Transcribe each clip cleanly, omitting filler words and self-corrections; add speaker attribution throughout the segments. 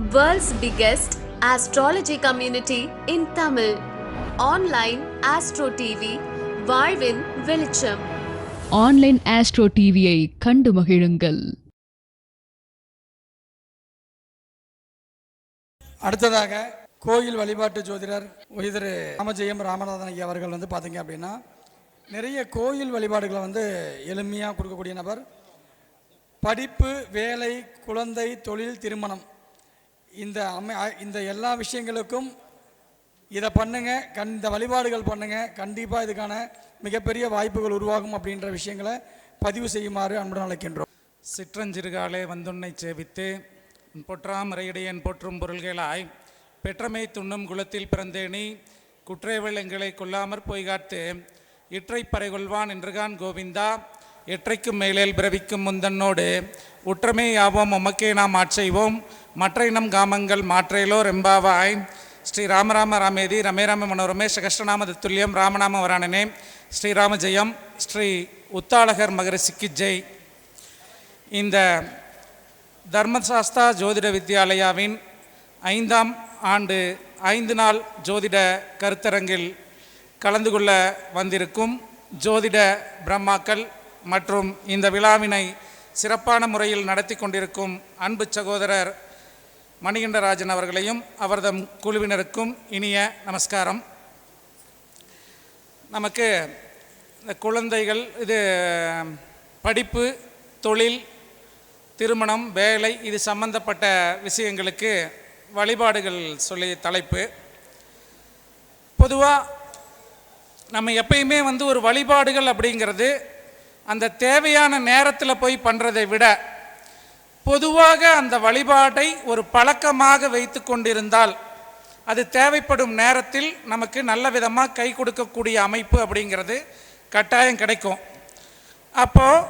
Speaker 1: World's biggest astrology community in Tamil. Online Astro TV, வாழ்வின் வெளிச்சம்.
Speaker 2: Online astro டிவியை கண்டு மகிழுங்கள்.
Speaker 3: அடுத்ததாக கோயில் வழிபாட்டு ஜோதிடர் திரு ராமஜெயம் ராமநாதன் ஐயா அவர்கள் பார்த்தீங்க அப்படின்னா நிறைய கோயில் வழிபாடுகளை எளிமையாக கொடுக்கக்கூடிய நபர். படிப்பு, வேலை, குழந்தை, தொழில், திருமணம் இந்த எல்லா விஷயங்களுக்கும் இதை பண்ணுங்க, இந்த வழிபாடுகள் பண்ணுங்க, கண்டிப்பாக இதுக்கான மிகப்பெரிய வாய்ப்புகள் உருவாகும் அப்படின்ற விஷயங்களை பதிவு செய்யுமாறு அன்புடன் அழைக்கின்றோம்.
Speaker 4: சிற்றஞ்சிறுகாலே வந்துன்னை சேவித்து பொற்றாமரையடையன் போற்றும் பொருள்களாய் பெற்றமை துண்ணும் குலத்தில் பிறந்தேனி குற்றேவல் எங்களை கொல்லாமற் பொய்காத்து இற்றை பறைகொள்வான் என்றுகான் கோவிந்தா எற்றைக்கும் மேலேல் பிறவிக்கும் முந்தன்னோடு உற்றமே யாவோம் உமக்கே நாம் ஆட்செய்வோம் மற்ற இனம் காமங்கள் மாற்றேலோ ரெம்பாவாய். ஸ்ரீ ராமராம ராமேதி ரமேராம மனோரமே சகஷ்டநாம தத்துல்யம் ராமநாம வராணனே ஸ்ரீராம ஜெயம் ஸ்ரீ உத்தாளகர் மகரிஷிக்கு ஜெய். இந்த தர்மசாஸ்தா ஜோதிட வித்யாலயாவின் 5ஆம் ஆண்டு 5 நாள் ஜோதிட கருத்தரங்கில் கலந்து கொள்ள வந்திருக்கும் ஜோதிட பிரம்மாக்கள் மற்றும் இந்த விழாவினை சிறப்பான முறையில் நடத்தி கொண்டிருக்கும் அன்பு சகோதரர் மணிகண்டராஜன் அவர்களையும் அவர்தம் குழுவினருக்கும் இனிய நமஸ்காரம். நமக்கு இந்த குழந்தைகள், இது படிப்பு, தொழில், திருமணம், வேலை, இது சம்பந்தப்பட்ட விஷயங்களுக்கு வழிபாடுகள் சொல்லி தலைப்பு. பொதுவாக நம்ம எப்பயுமே ஒரு வழிபாடுகள் அப்படிங்கிறது அந்த தேவையான நேரத்தில் போய் பண்ணுறதை விட பொதுவாக அந்த வழிபாட்டை ஒரு பழக்கமாக வைத்து கொண்டிருந்தால் அது தேவைப்படும் நேரத்தில் நமக்கு நல்ல விதமாக கை கொடுக்கக்கூடிய அமைப்பு அப்படிங்கிறது கட்டாயம் கிடைக்கும். அப்போது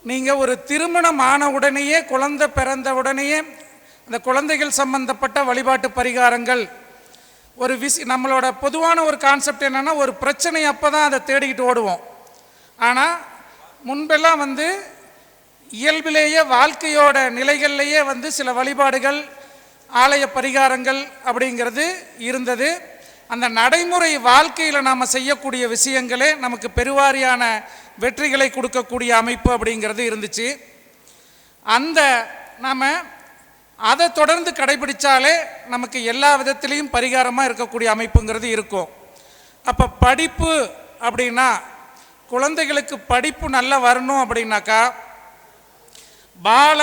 Speaker 4: நீங்கள் ஒரு திருமணம் ஆன உடனேயே, குழந்தை பிறந்த உடனேயே அந்த குழந்தைகள் சம்பந்தப்பட்ட வழிபாட்டு பரிகாரங்கள் ஒரு நம்மளோட பொதுவான ஒரு கான்செப்ட் என்னென்னா, ஒரு பிரச்சனை அப்போ தான் அதை தேடிக்கிட்டு ஓடுவோம். ஆனால் முன்பெல்லாம் இயல்பிலேயே வாழ்க்கையோட நிலைகள்லேயே சில வழிபாடுகள், ஆலய பரிகாரங்கள் அப்படிங்கிறது இருந்தது. அந்த நடைமுறை வாழ்க்கையில் நாம் செய்யக்கூடிய விஷயங்களே நமக்கு பெருவாரியான வெற்றிகளை கொடுக்கக்கூடிய அமைப்பு அப்படிங்கிறது இருந்துச்சு. நாம் அதை தொடர்ந்து கடைபிடித்தாலே நமக்கு எல்லா விதத்திலையும் பரிகாரமாக இருக்கக்கூடிய அமைப்புங்கிறது இருக்கும். அப்போ படிப்பு அப்படின்னா, குழந்தைகளுக்கு படிப்பு நல்லா வரணும் அப்படின்னாக்கா பால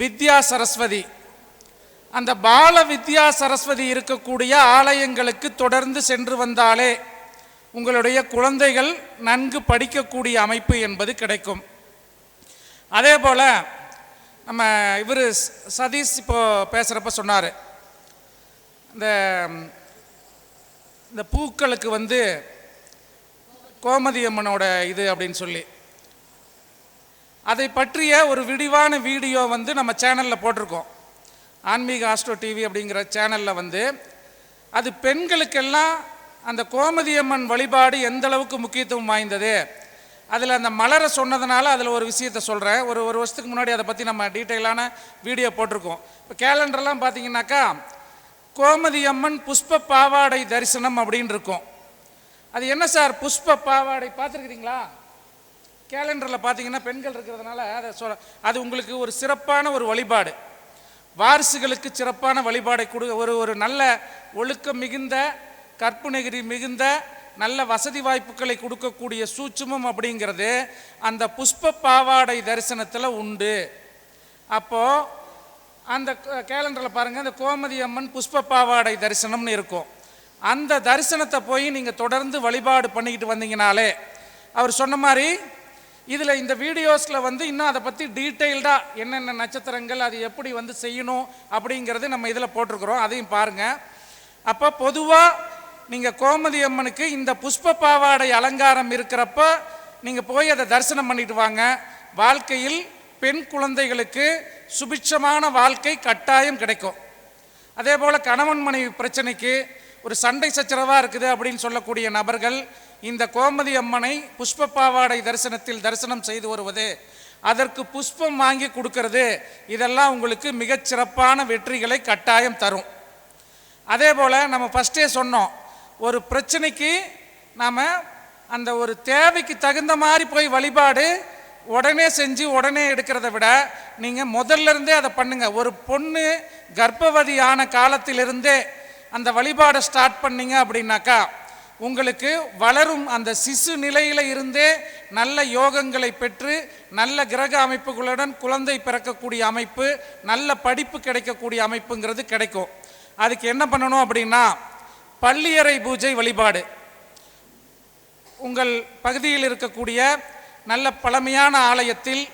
Speaker 4: வித்யா சரஸ்வதி, அந்த பால வித்யா சரஸ்வதி இருக்கக்கூடிய ஆலயங்களுக்கு தொடர்ந்து சென்று வந்தாலே உங்களுடைய குழந்தைகள் நன்கு படிக்கக்கூடிய அமைப்பு என்பது கிடைக்கும். அதே போல் நம்ம இவர் சதீஷ் இப்போ பேசுகிறப்ப சொன்னார், இந்த பூக்களுக்கு கோமதி அம்மனோட இது அப்படின்னு சொல்லி, அதை பற்றிய ஒரு விரிவான வீடியோ நம்ம சேனலில் போட்டிருக்கோம். ஆன்மீக ஆஸ்ட்ரோ டிவி அப்படிங்கிற சேனலில் அது பெண்களுக்கெல்லாம் அந்த கோமதி அம்மன் வழிபாடு எந்த அளவுக்கு முக்கியத்துவம் வாய்ந்தது, அதில் அந்த மலரை சொன்னதுனால அதில் ஒரு விஷயத்தை சொல்கிறேன். ஒரு வருஷத்துக்கு முன்னாடி அதை பற்றி நம்ம டீட்டெயிலான வீடியோ போட்டிருக்கோம். இப்போ கேலண்டர்லாம் பார்த்தீங்கன்னாக்கா கோமதி அம்மன் புஷ்ப பாவாடை தரிசனம் அப்படின்னு இருக்கும். அது என்ன சார் புஷ்ப பாவாடை பார்த்துருக்குறீங்களா? கேலண்டரில் பார்த்தீங்கன்னா பெண்கள் இருக்கிறதுனால அது உங்களுக்கு ஒரு சிறப்பான ஒரு வழிபாடு, வாரிசுகளுக்கு சிறப்பான வழிபாடை ஒரு நல்ல ஒழுக்கம் மிகுந்த, கற்புநெகிரி மிகுந்த, நல்ல வசதி வாய்ப்புகளை கொடுக்கக்கூடிய சூட்சுமம் அப்படிங்கிறது அந்த புஷ்ப பாவாடை தரிசனத்தில் உண்டு. அப்போது அந்த கேலண்டரில் பாருங்கள், அந்த கோமதி அம்மன் புஷ்ப பாவாடை தரிசனம்னு இருக்கும். அந்த தரிசனத்தை போய் நீங்கள் தொடர்ந்து வழிபாடு பண்ணிக்கிட்டு வந்தீங்கனாலே, அவர் சொன்ன மாதிரி இதில் இந்த வீடியோஸில் இன்னும் அதை பற்றி டீட்டெயில்டாக என்னென்ன நட்சத்திரங்கள், அது எப்படி செய்யணும் அப்படிங்கிறது நம்ம இதில் போட்டிருக்கிறோம், அதையும் பாருங்கள். அப்போ பொதுவாக நீங்கள் கோமதி அம்மனுக்கு இந்த புஷ்ப பாவாடை அலங்காரம் இருக்கிறப்ப நீங்கள் போய் அதை தரிசனம் பண்ணிட்டு வாங்க. வாழ்க்கையில் பெண் குழந்தைகளுக்கு சுபிட்சமான வாழ்க்கை கட்டாயம் கிடைக்கும். அதே போல் கணவன் மனைவி பிரச்சனைக்கு ஒரு சண்டை சச்சரவாக இருக்குது அப்படின்னு சொல்லக்கூடிய நபர்கள் இந்த கோமதி அம்மனை புஷ்ப பாவாடை தரிசனத்தில் தரிசனம் செய்து வருவது அதற்கு புஷ்பம் வாங்கி கொடுக்கறது, இதெல்லாம் உங்களுக்கு மிகச்சிறப்பான வெற்றிகளை கட்டாயம் தரும். அதே போல் நம்ம ஃபஸ்ட்டே சொன்னோம், ஒரு பிரச்சனைக்கு நாம் அந்த ஒரு தேவைக்கு தகுந்த மாதிரி போய் வழிபாடு உடனே செஞ்சு உடனே எடுக்கிறத விட நீங்கள் முதல்ல இருந்தே அதை பண்ணுங்கள். ஒரு பொண்ணு கர்ப்பவதியான காலத்திலிருந்தே அந்த வழிபாடை ஸ்டார்ட் பண்ணிங்க அப்படின்னாக்கா உங்களுக்கு வளரும் அந்த சிசு நிலையில் இருந்தே நல்ல யோகங்களை பெற்று நல்ல கிரக அமைப்புகளுடன் குழந்தை பிறக்கக்கூடிய அமைப்பு, நல்ல படிப்பு கிடைக்கக்கூடிய அமைப்புங்கிறது கிடைக்கும். அதுக்கு என்ன பண்ணணும் அப்படின்னா, பள்ளியறை பூஜை வழிபாடு உங்கள் பகுதியில் இருக்கக்கூடிய நல்ல பழமையான ஆலயத்தில்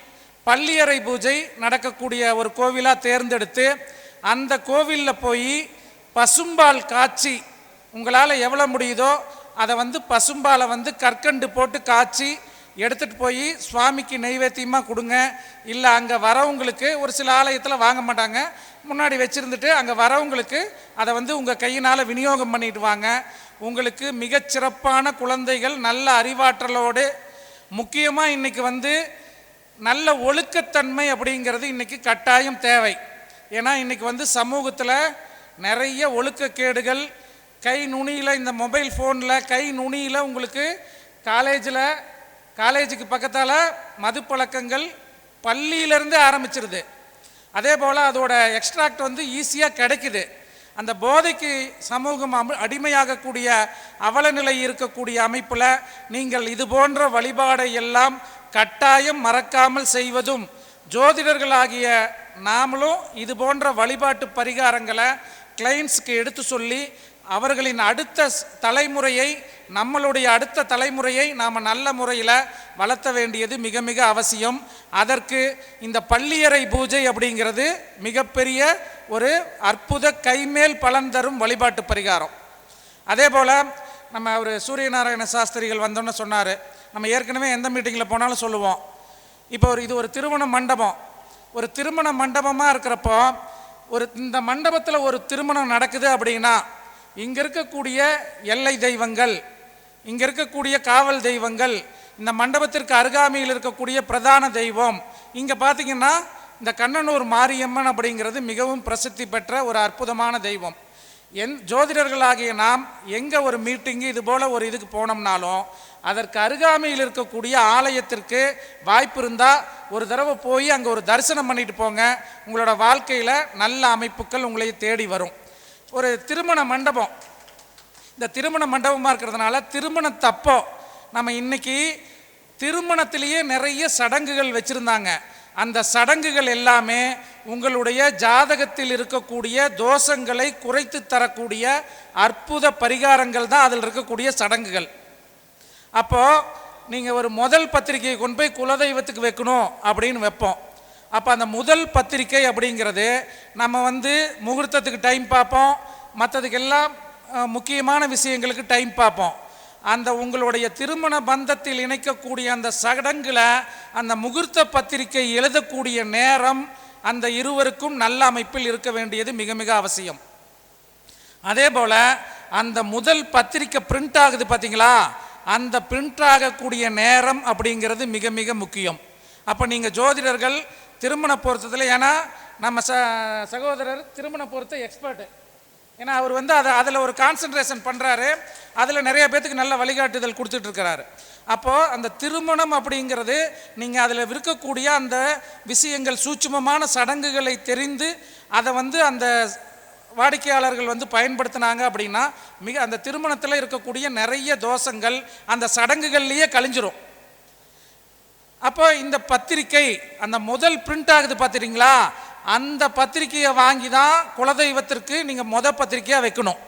Speaker 4: பள்ளியறை பூஜை நடக்கக்கூடிய ஒரு கோவிலாக தேர்ந்தெடுத்து அந்த கோவிலில் போய் பசும்பால் காய்ச்சி, உங்களால் எவ்வளோ முடியுதோ அதை பசும்பாலை கற்கண்டு போட்டு காய்ச்சி எடுத்துகிட்டு போய் சுவாமிக்கு நெய்வேத்தியமாக கொடுங்க. இல்லை அங்கே வரவங்களுக்கு, ஒரு சில ஆலயத்தில் வாங்க மாட்டாங்க, முன்னாடி வச்சுருந்துட்டு அங்கே வரவங்களுக்கு அதை உங்கள் கையினால் விநியோகம் பண்ணிட்டு வாங்க. உங்களுக்கு மிகச்சிறப்பான குழந்தைகள் நல்ல அறிவாற்றலோடு, முக்கியமாக இன்றைக்கி நல்ல ஒழுக்கத்தன்மை அப்படிங்கிறது இன்றைக்கி கட்டாயம் தேவை. ஏன்னா இன்றைக்கி சமூகத்தில் நிறைய ஒழுக்கக்கேடுகள், கை நுனியில், இந்த மொபைல் ஃபோனில் கை நுனியில் உங்களுக்கு காலேஜுக்கு பக்கத்தால் மது பழக்கங்கள் பள்ளியிலேருந்தே ஆரம்பிச்சிருது. அதே போல் அதோட எக்ஸ்ட்ராக்ட் ஈஸியாக கிடைக்குது. அந்த போதைக்கு சமூகம் அடிமையாகக்கூடிய அவலநிலை இருக்கக்கூடிய அமைப்பில் நீங்கள் இது போன்ற வழிபாடை எல்லாம் கட்டாயம் மறக்காமல் செய்வதும், ஜோதிடர்களாகிய நாமளும் இது போன்ற வழிபாட்டு பரிகாரங்களை கிளைண்ட்ஸுக்கு எடுத்து சொல்லி அவர்களின் அடுத்த தலைமுறையை, நம்மளுடைய அடுத்த தலைமுறையை நாம் நல்ல முறையில் வளர்த்த வேண்டியது மிக மிக அவசியம். அதற்கு இந்த பள்ளியறை பூஜை அப்படிங்கிறது மிகப்பெரிய ஒரு அற்புத கைமேல் பலன் தரும் வழிபாட்டு பரிகாரம். அதே போல் நம்ம ஒரு சூரியநாராயண சாஸ்திரிகள் வந்தோன்னு சொன்னார், நம்ம ஏற்கனவே எந்த மீட்டிங்கில் போனாலும் சொல்லுவோம், இப்போ இது ஒரு திருமண மண்டபம், ஒரு திருமண மண்டபமாக இருக்கிறப்போ இந்த மண்டபத்தில் ஒரு திருமணம் நடக்குது அப்படின்னா இங்கே இருக்கக்கூடிய எல்லை தெய்வங்கள், இங்கே இருக்கக்கூடிய காவல் தெய்வங்கள், இந்த மண்டபத்திற்கு அருகாமையில் இருக்கக்கூடிய பிரதான தெய்வம், இங்கே பார்த்திங்கன்னா இந்த கண்ணனூர் மாரியம்மன் அப்படிங்கிறது மிகவும் பிரசித்தி பெற்ற ஒரு அற்புதமான தெய்வம். ஜோதிடர்களாகிய நாம் எங்கே ஒரு மீட்டிங்கு இது போல் ஒரு இதுக்கு போனோம்னாலும் அதற்கு அருகாமையில் இருக்கக்கூடிய ஆலயத்திற்கு வாய்ப்பு இருந்தால் ஒரு தடவை போய் அங்கே ஒரு தரிசனம் பண்ணிட்டு போங்க. உங்களோட வாழ்க்கையில் நல்ல அமைப்புகள் உங்களை தேடி வரும். ஒரு திருமண மண்டபம், இந்த திருமண மண்டபமாக இருக்கிறதுனால திருமணத்தப்போ நம்ம இன்றைக்கி திருமணத்திலேயே நிறைய சடங்குகள் வச்சுருந்தாங்க. அந்த சடங்குகள் எல்லாமே உங்களுடைய ஜாதகத்தில் இருக்கக்கூடிய தோஷங்களை குறைத்து தரக்கூடிய அற்புத பரிகாரங்கள் தான் அதில் இருக்கக்கூடிய சடங்குகள். அப்போது நீங்கள் ஒரு முதல் பத்திரிகையை கொண்டு போய் குலதெய்வத்துக்கு வைக்கணும் அப்படின்னு வைப்போம். அப்போ அந்த முதல் பத்திரிகை அப்படிங்கிறது நம்ம முகூர்த்தத்துக்கு டைம் பார்ப்போம், மற்றதுக்கெல்லாம் முக்கியமான விஷயங்களுக்கு டைம் பார்ப்போம். அந்த உங்களுடைய திருமண பந்தத்தில் இணைக்கக்கூடிய அந்த சடங்குல அந்த முகூர்த்த பத்திரிகை எழுதக்கூடிய நேரம் அந்த இருவருக்கும் நல்ல அமைப்பில் இருக்க வேண்டியது மிக மிக அவசியம். அதே போல் அந்த முதல் பத்திரிக்கை பிரிண்ட் ஆகுது பார்த்தீங்களா, அந்த பிரிண்ட் ஆகக்கூடிய நேரம் அப்படிங்கிறது மிக மிக முக்கியம். அப்போ நீங்கள் ஜோதிடர்கள் திருமண பொருத்தத்தில், ஏன்னா நம்ம சகோதரர் திருமண பொருத்த எக்ஸ்பர்ட்டு, ஏன்னா அவர் அதில் ஒரு கான்சன்ட்ரேஷன் பண்ணுறாரு, அதில் நிறைய பேர்த்துக்கு நல்ல வழிகாட்டுதல் கொடுத்துட்ருக்கிறாரு. அப்போது அந்த திருமணம் அப்படிங்கிறது நீங்கள் அதில் இருக்கக்கூடிய அந்த விஷயங்கள், சூட்சுமமான சடங்குகளை தெரிந்து அதை அந்த வாடிக்கையாளர்கள் பயன்படுத்தினாங்க அப்படின்னா அந்த திருமணத்தில் இருக்கக்கூடிய நிறைய தோஷங்கள் அந்த சடங்குகள்லேயே கழிஞ்சிரும். அப்போ இந்த பத்திரிக்கை அந்த முதல் பிரிண்ட் ஆகுது பார்த்துறீங்களா, அந்த பத்திரிக்கையை வாங்கி தான் குலதெய்வத்திற்கு நீங்கள் பத்திரிக்கையாக வைக்கணும்.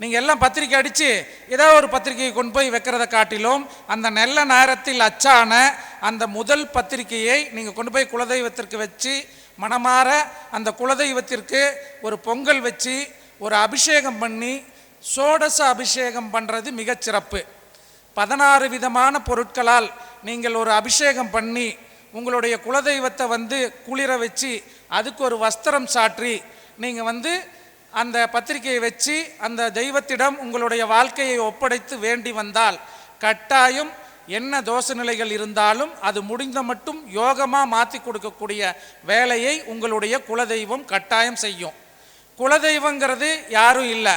Speaker 4: நீங்கள் எல்லாம் பத்திரிக்கை அடித்து ஏதாவது ஒரு பத்திரிக்கையை கொண்டு போய் வைக்கிறத காட்டிலும் அந்த நல்ல நேரத்தில் அச்சான அந்த முதல் பத்திரிக்கையை நீங்கள் கொண்டு போய் குலதெய்வத்திற்கு வச்சு மனமாற அந்த குலதெய்வத்திற்கு ஒரு பொங்கல் வச்சு ஒரு அபிஷேகம் பண்ணி, சோடச அபிஷேகம் பண்ணுறது மிகச்சிறப்பு. 16 விதமான பொருட்களால் நீங்கள் ஒரு அபிஷேகம் பண்ணி உங்களுடைய குலதெய்வத்தை குளிர வச்சு அதுக்கு ஒரு வஸ்திரம் சாற்றி நீங்கள் அந்த பத்திரிகையை வச்சு அந்த தெய்வத்திடம் உங்களுடைய வாழ்க்கையை ஒப்படைத்து வேண்டி வந்தால் கட்டாயம் என்ன தோஷ நிலைகள் இருந்தாலும் அது முடிந்த மட்டும் யோகமாக மாற்றி கொடுக்கக்கூடிய வேலையை உங்களுடைய குலதெய்வம் கட்டாயம் செய்யும். குலதெய்வங்கிறது யாரும் இல்லை,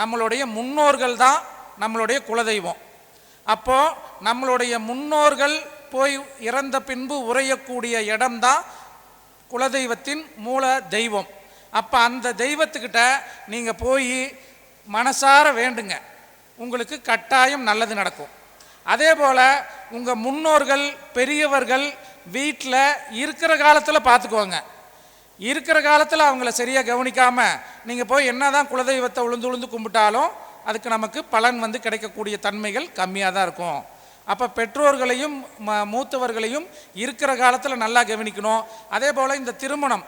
Speaker 4: நம்மளுடைய முன்னோர்கள் தான் நம்மளுடைய குலதெய்வம். அப்போது நம்மளுடைய முன்னோர்கள் போய் இறந்த பின்பு உறையக்கூடிய இடம்தான் குலதெய்வத்தின் மூல தெய்வம். அப்போ அந்த தெய்வத்துக்கிட்ட நீங்கள் போய் மனசார வேண்டுங்க, உங்களுக்கு கட்டாயம் நல்லது நடக்கும். அதே போல் உங்கள் முன்னோர்கள் பெரியவர்கள் வீட்டில் இருக்கிற காலத்தில் பார்த்துக்கோங்க. இருக்கிற காலத்தில் அவங்கள சரியாக கவனிக்காமல் நீங்கள் போய் என்ன தான் குலதெய்வத்தை உளுந்து உளுந்து கும்பிட்டாலும் அதுக்கு நமக்கு பலன் வந்து கிடைக்கக்கூடிய தன்மைகள் கம்மியாக தான் இருக்கும். அப்போ பெற்றோர்களையும் மூத்தவர்களையும் இருக்கிற காலத்தில் நல்லா கவனிக்கணும். அதே போல் இந்த திருமணம்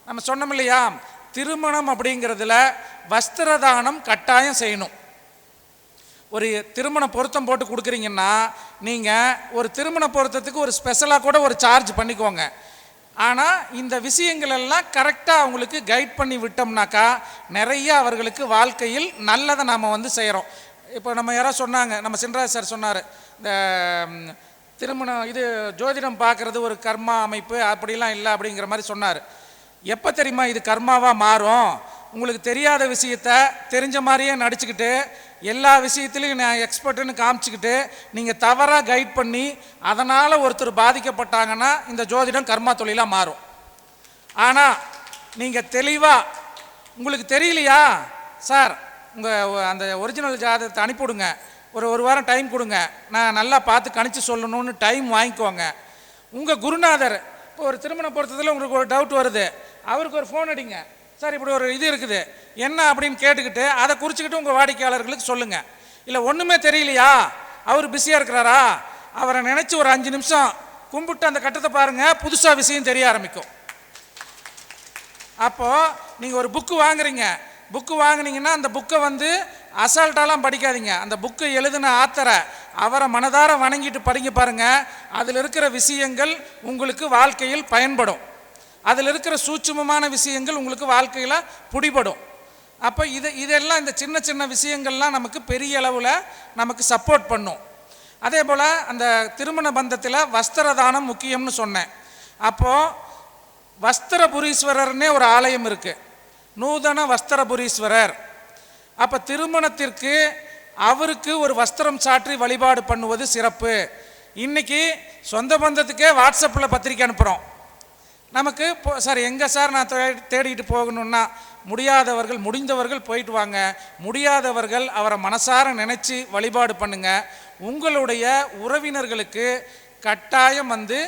Speaker 4: நம்ம சொன்னோம் இல்லையா, திருமணம் அப்படிங்கிறதுல வஸ்திரதானம் கட்டாயம் செய்யணும். ஒரு திருமண பொருத்தம் போட்டு கொடுக்குறீங்கன்னா நீங்கள் ஒரு திருமண பொருத்தத்துக்கு ஒரு ஸ்பெஷலாக கூட ஒரு சார்ஜ் பண்ணிக்கோங்க. ஆனால் இந்த விஷயங்கள் எல்லாம் கரெக்டாக அவங்களுக்கு கைட் பண்ணி விட்டோம்னாக்கா நிறைய அவர்களுக்கு வாழ்க்கையில் நல்லதை நாம் வந்து செய்கிறோம். இப்போ நம்ம யாராவது சொன்னாங்க, நம்ம சின்ராஜ் சார் சொன்னார், இந்த திருமணம் இது ஜோதிடம் பார்க்குறது ஒரு கர்மா அமைப்பு அப்படிலாம் இல்லை அப்படிங்கிற மாதிரி சொன்னார். எப்போ தெரியுமா இது கர்மாவாக மாறும்? உங்களுக்கு தெரியாத விஷயத்த தெரிஞ்ச மாதிரியே நடிச்சுக்கிட்டு எல்லா விஷயத்துலையும் நான் எக்ஸ்பர்ட்டுன்னு காமிச்சிக்கிட்டு நீங்கள் தவறாக கைட் பண்ணி அதனால் ஒருத்தர் பாதிக்கப்பட்டாங்கன்னா இந்த ஜோதிடம் கர்மா தொழிலாக மாறும். ஆனால் நீங்கள் தெளிவாக உங்களுக்கு தெரியலையா சார், உங்கள் அந்த ஒரிஜினல் ஜாதகத்தை அனுப்பிவிடுங்க, ஒரு வாரம் டைம் கொடுங்க, நான் நல்லா பார்த்து கணிச்சு சொல்லணும்னு டைம் வாங்கிக்கோங்க. உங்கள் குருநாதர் இப்போ ஒரு திருமண பொருத்தத்தில் உங்களுக்கு ஒரு டவுட் வருது, அவருக்கு ஒரு ஃபோன் அடிங்க, சார் இப்படி ஒரு இது இருக்குது என்ன அப்படின்னு கேட்டுக்கிட்டு அதை குறிச்சிக்கிட்டு உங்கள் வாடிக்கையாளர்களுக்கு சொல்லுங்கள். இல்லை ஒன்றுமே தெரியலையா, அவர் பிஸியாக இருக்கிறாரா, அவரை நினச்சி ஒரு 5 நிமிஷம் கும்பிட்டு அந்த கட்டத்தை பாருங்கள், புதுசாக விஷயம் தெரிய ஆரம்பிக்கும். அப்போது நீங்கள் ஒரு புக்கு வாங்குறீங்க, புக்கு வாங்கினீங்கன்னா அந்த புக்கை வந்து அசால்ட்டாலாம் படிக்காதீங்க. அந்த புக்கை எழுதின ஆத்தரை அவரை மனதார வணங்கிட்டு படிங்க பாருங்கள். அதில் இருக்கிற விஷயங்கள் உங்களுக்கு வாழ்க்கையில் பயன்படும். அதில் இருக்கிற சூட்சுமமான விஷயங்கள் உங்களுக்கு வாழ்க்கையில் பிடிபடும். அப்போ இதெல்லாம் இந்த சின்ன சின்ன விஷயங்கள்லாம் நமக்கு பெரிய அளவில் நமக்கு சப்போர்ட் பண்ணும். அதே போல் அந்த திருமண பந்தத்தில் வஸ்திரதானம் முக்கியம்னு சொன்னேன். அப்போது வஸ்திரபுரீஸ்வரர்னே ஒரு ஆலயம் இருக்குது, நூதன வஸ்திரபுரீஸ்வரர். அப்போ திருமணத்திற்கு அவருக்கு ஒரு வஸ்திரம் சாற்றி வழிபாடு பண்ணுவது சிறப்பு. இன்றைக்கி சொந்த பந்தத்துக்கே வாட்ஸ்அப்பில் பத்திரிக்கை அனுப்புகிறோம். நமக்கு சார் எங்கே சார் நான் தேடிட்டு போகணுன்னா, முடியாதவர்கள் முடிந்தவர்கள் போயிட்டு வாங்க, முடியாதவர்கள் அவரை மனசார நினச்சி வழிபாடு பண்ணுங்க. உங்களுடைய உறவினர்களுக்கு கட்டாயம் வந்து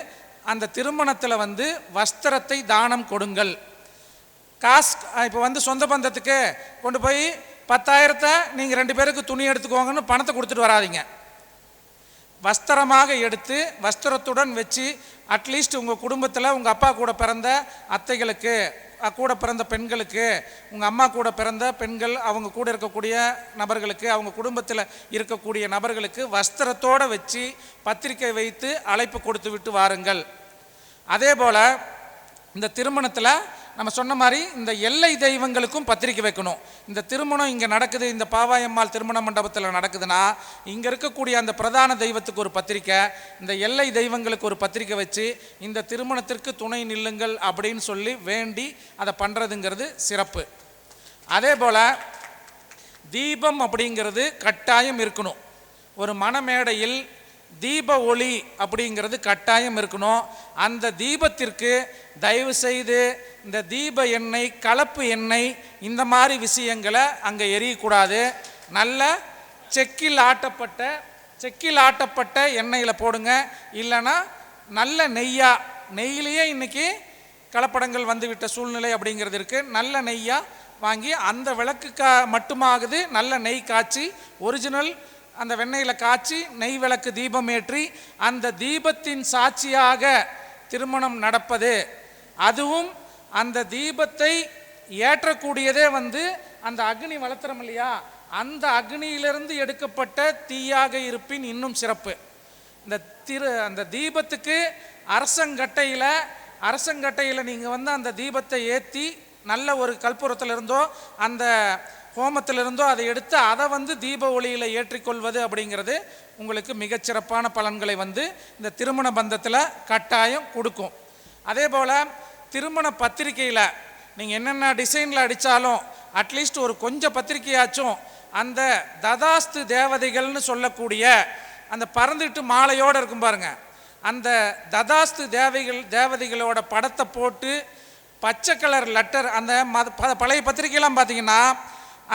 Speaker 4: அந்த திருமணத்தில் வந்து வஸ்திரத்தை தானம் கொடுங்கள். காசு இப்போ வந்து சொந்த பந்தத்துக்கு கொண்டு போய் 10,000 நீங்கள் 2 பேருக்கு துணி எடுத்துக்கோங்கன்னு பணத்தை கொடுத்துட்டு வராதிங்க. வஸ்திரமாக எடுத்து வஸ்திரத்துடன் வச்சு அட்லீஸ்ட் உங்கள் குடும்பத்தில் உங்கள் அப்பா கூட பிறந்த அத்தைகளுக்கு, கூட பிறந்த பெண்களுக்கு, உங்கள் அம்மா கூட பிறந்த பெண்கள், அவங்க கூட இருக்கக்கூடிய நபர்களுக்கு, அவங்க குடும்பத்தில் இருக்கக்கூடிய நபர்களுக்கு வஸ்திரத்தோடு வச்சு பத்திரிக்கை வைத்து அழைப்பு கொடுத்து விட்டு வாருங்கள். அதே போல் இந்த திருமணத்தில் நம்ம சொன்ன மாதிரி இந்த எல்லை தெய்வங்களுக்கும் பத்திரிக்கை வைக்கணும். இந்த திருமணம் இங்கே நடக்குது, இந்த பாவாயம்மாள் திருமண மண்டபத்தில் நடக்குதுன்னா இங்கே இருக்கக்கூடிய அந்த பிரதான தெய்வத்துக்கு ஒரு பத்திரிக்கை, இந்த எல்லை தெய்வங்களுக்கு ஒரு பத்திரிக்கை வச்சு இந்த திருமணத்திற்கு துணை நில்லுங்கள் அப்படின்னு சொல்லி வேண்டி அதை பண்ணுறதுங்கிறது சிறப்பு. அதே போல் தீபம் அப்படிங்கிறது கட்டாயம் இருக்கணும். ஒரு மணமேடையில் தீப ஒளி அப்படிங்கிறது கட்டாயம் இருக்கணும். அந்த தீபத்திற்கு தயவு செய்து இந்த தீப எண்ணெய், கலப்பு எண்ணெய், இந்த மாதிரி விஷயங்களை அங்கே எரியக்கூடாது. நல்ல செக்கில் ஆட்டப்பட்ட எண்ணெயில் போடுங்க. இல்லைன்னா நல்ல நெய்யிலேயே இன்றைக்கி கலப்படங்கள் வந்துவிட்ட சூழ்நிலை அப்படிங்கிறது இருக்குது. நல்ல நெய்யாக வாங்கி அந்த விளக்கு மட்டுமாகுது நல்ல நெய் காய்ச்சி ஒரிஜினல் அந்த வெண்ணெயில் காய்ச்சி நெய் விளக்கு தீபம் ஏற்றி அந்த தீபத்தின் சாட்சியாக திருமணம் நடப்பது. அதுவும் அந்த தீபத்தை ஏற்றக்கூடியதே வந்து அந்த அக்னி வளர்த்துறோம் இல்லையா, அந்த அக்னியிலிருந்து எடுக்கப்பட்ட தீயாக இருப்பின் இன்னும் சிறப்பு. அந்த தீபத்துக்கு அரசங்கட்டையில் நீங்கள் வந்து அந்த தீபத்தை ஏற்றி நல்ல ஒரு கற்பூரத்தில் இருந்தோ அந்த ஹோமத்திலிருந்தோ அதை எடுத்து அதை வந்து தீப ஒளியில் ஏற்றிக்கொள்வது அப்படிங்கிறது உங்களுக்கு மிகச்சிறப்பான பலன்களை வந்து இந்த திருமண பந்தத்தில் கட்டாயம் கொடுக்கும். அதே போல் திருமண பத்திரிகையில் நீங்கள் என்னென்ன டிசைனில் அடித்தாலும் அட்லீஸ்ட் ஒரு கொஞ்சம் பத்திரிகையாச்சும் அந்த ததாஸ்து தேவதைகள்னு சொல்லக்கூடிய அந்த பறந்துட்டு மாலையோடு இருக்கும் பாருங்க, அந்த ததாஸ்து தேவதைகளோட படத்தை போட்டு பச்சை கலர் லெட்டர், அந்த பழைய பத்திரிகைலாம் பார்த்தீங்கன்னா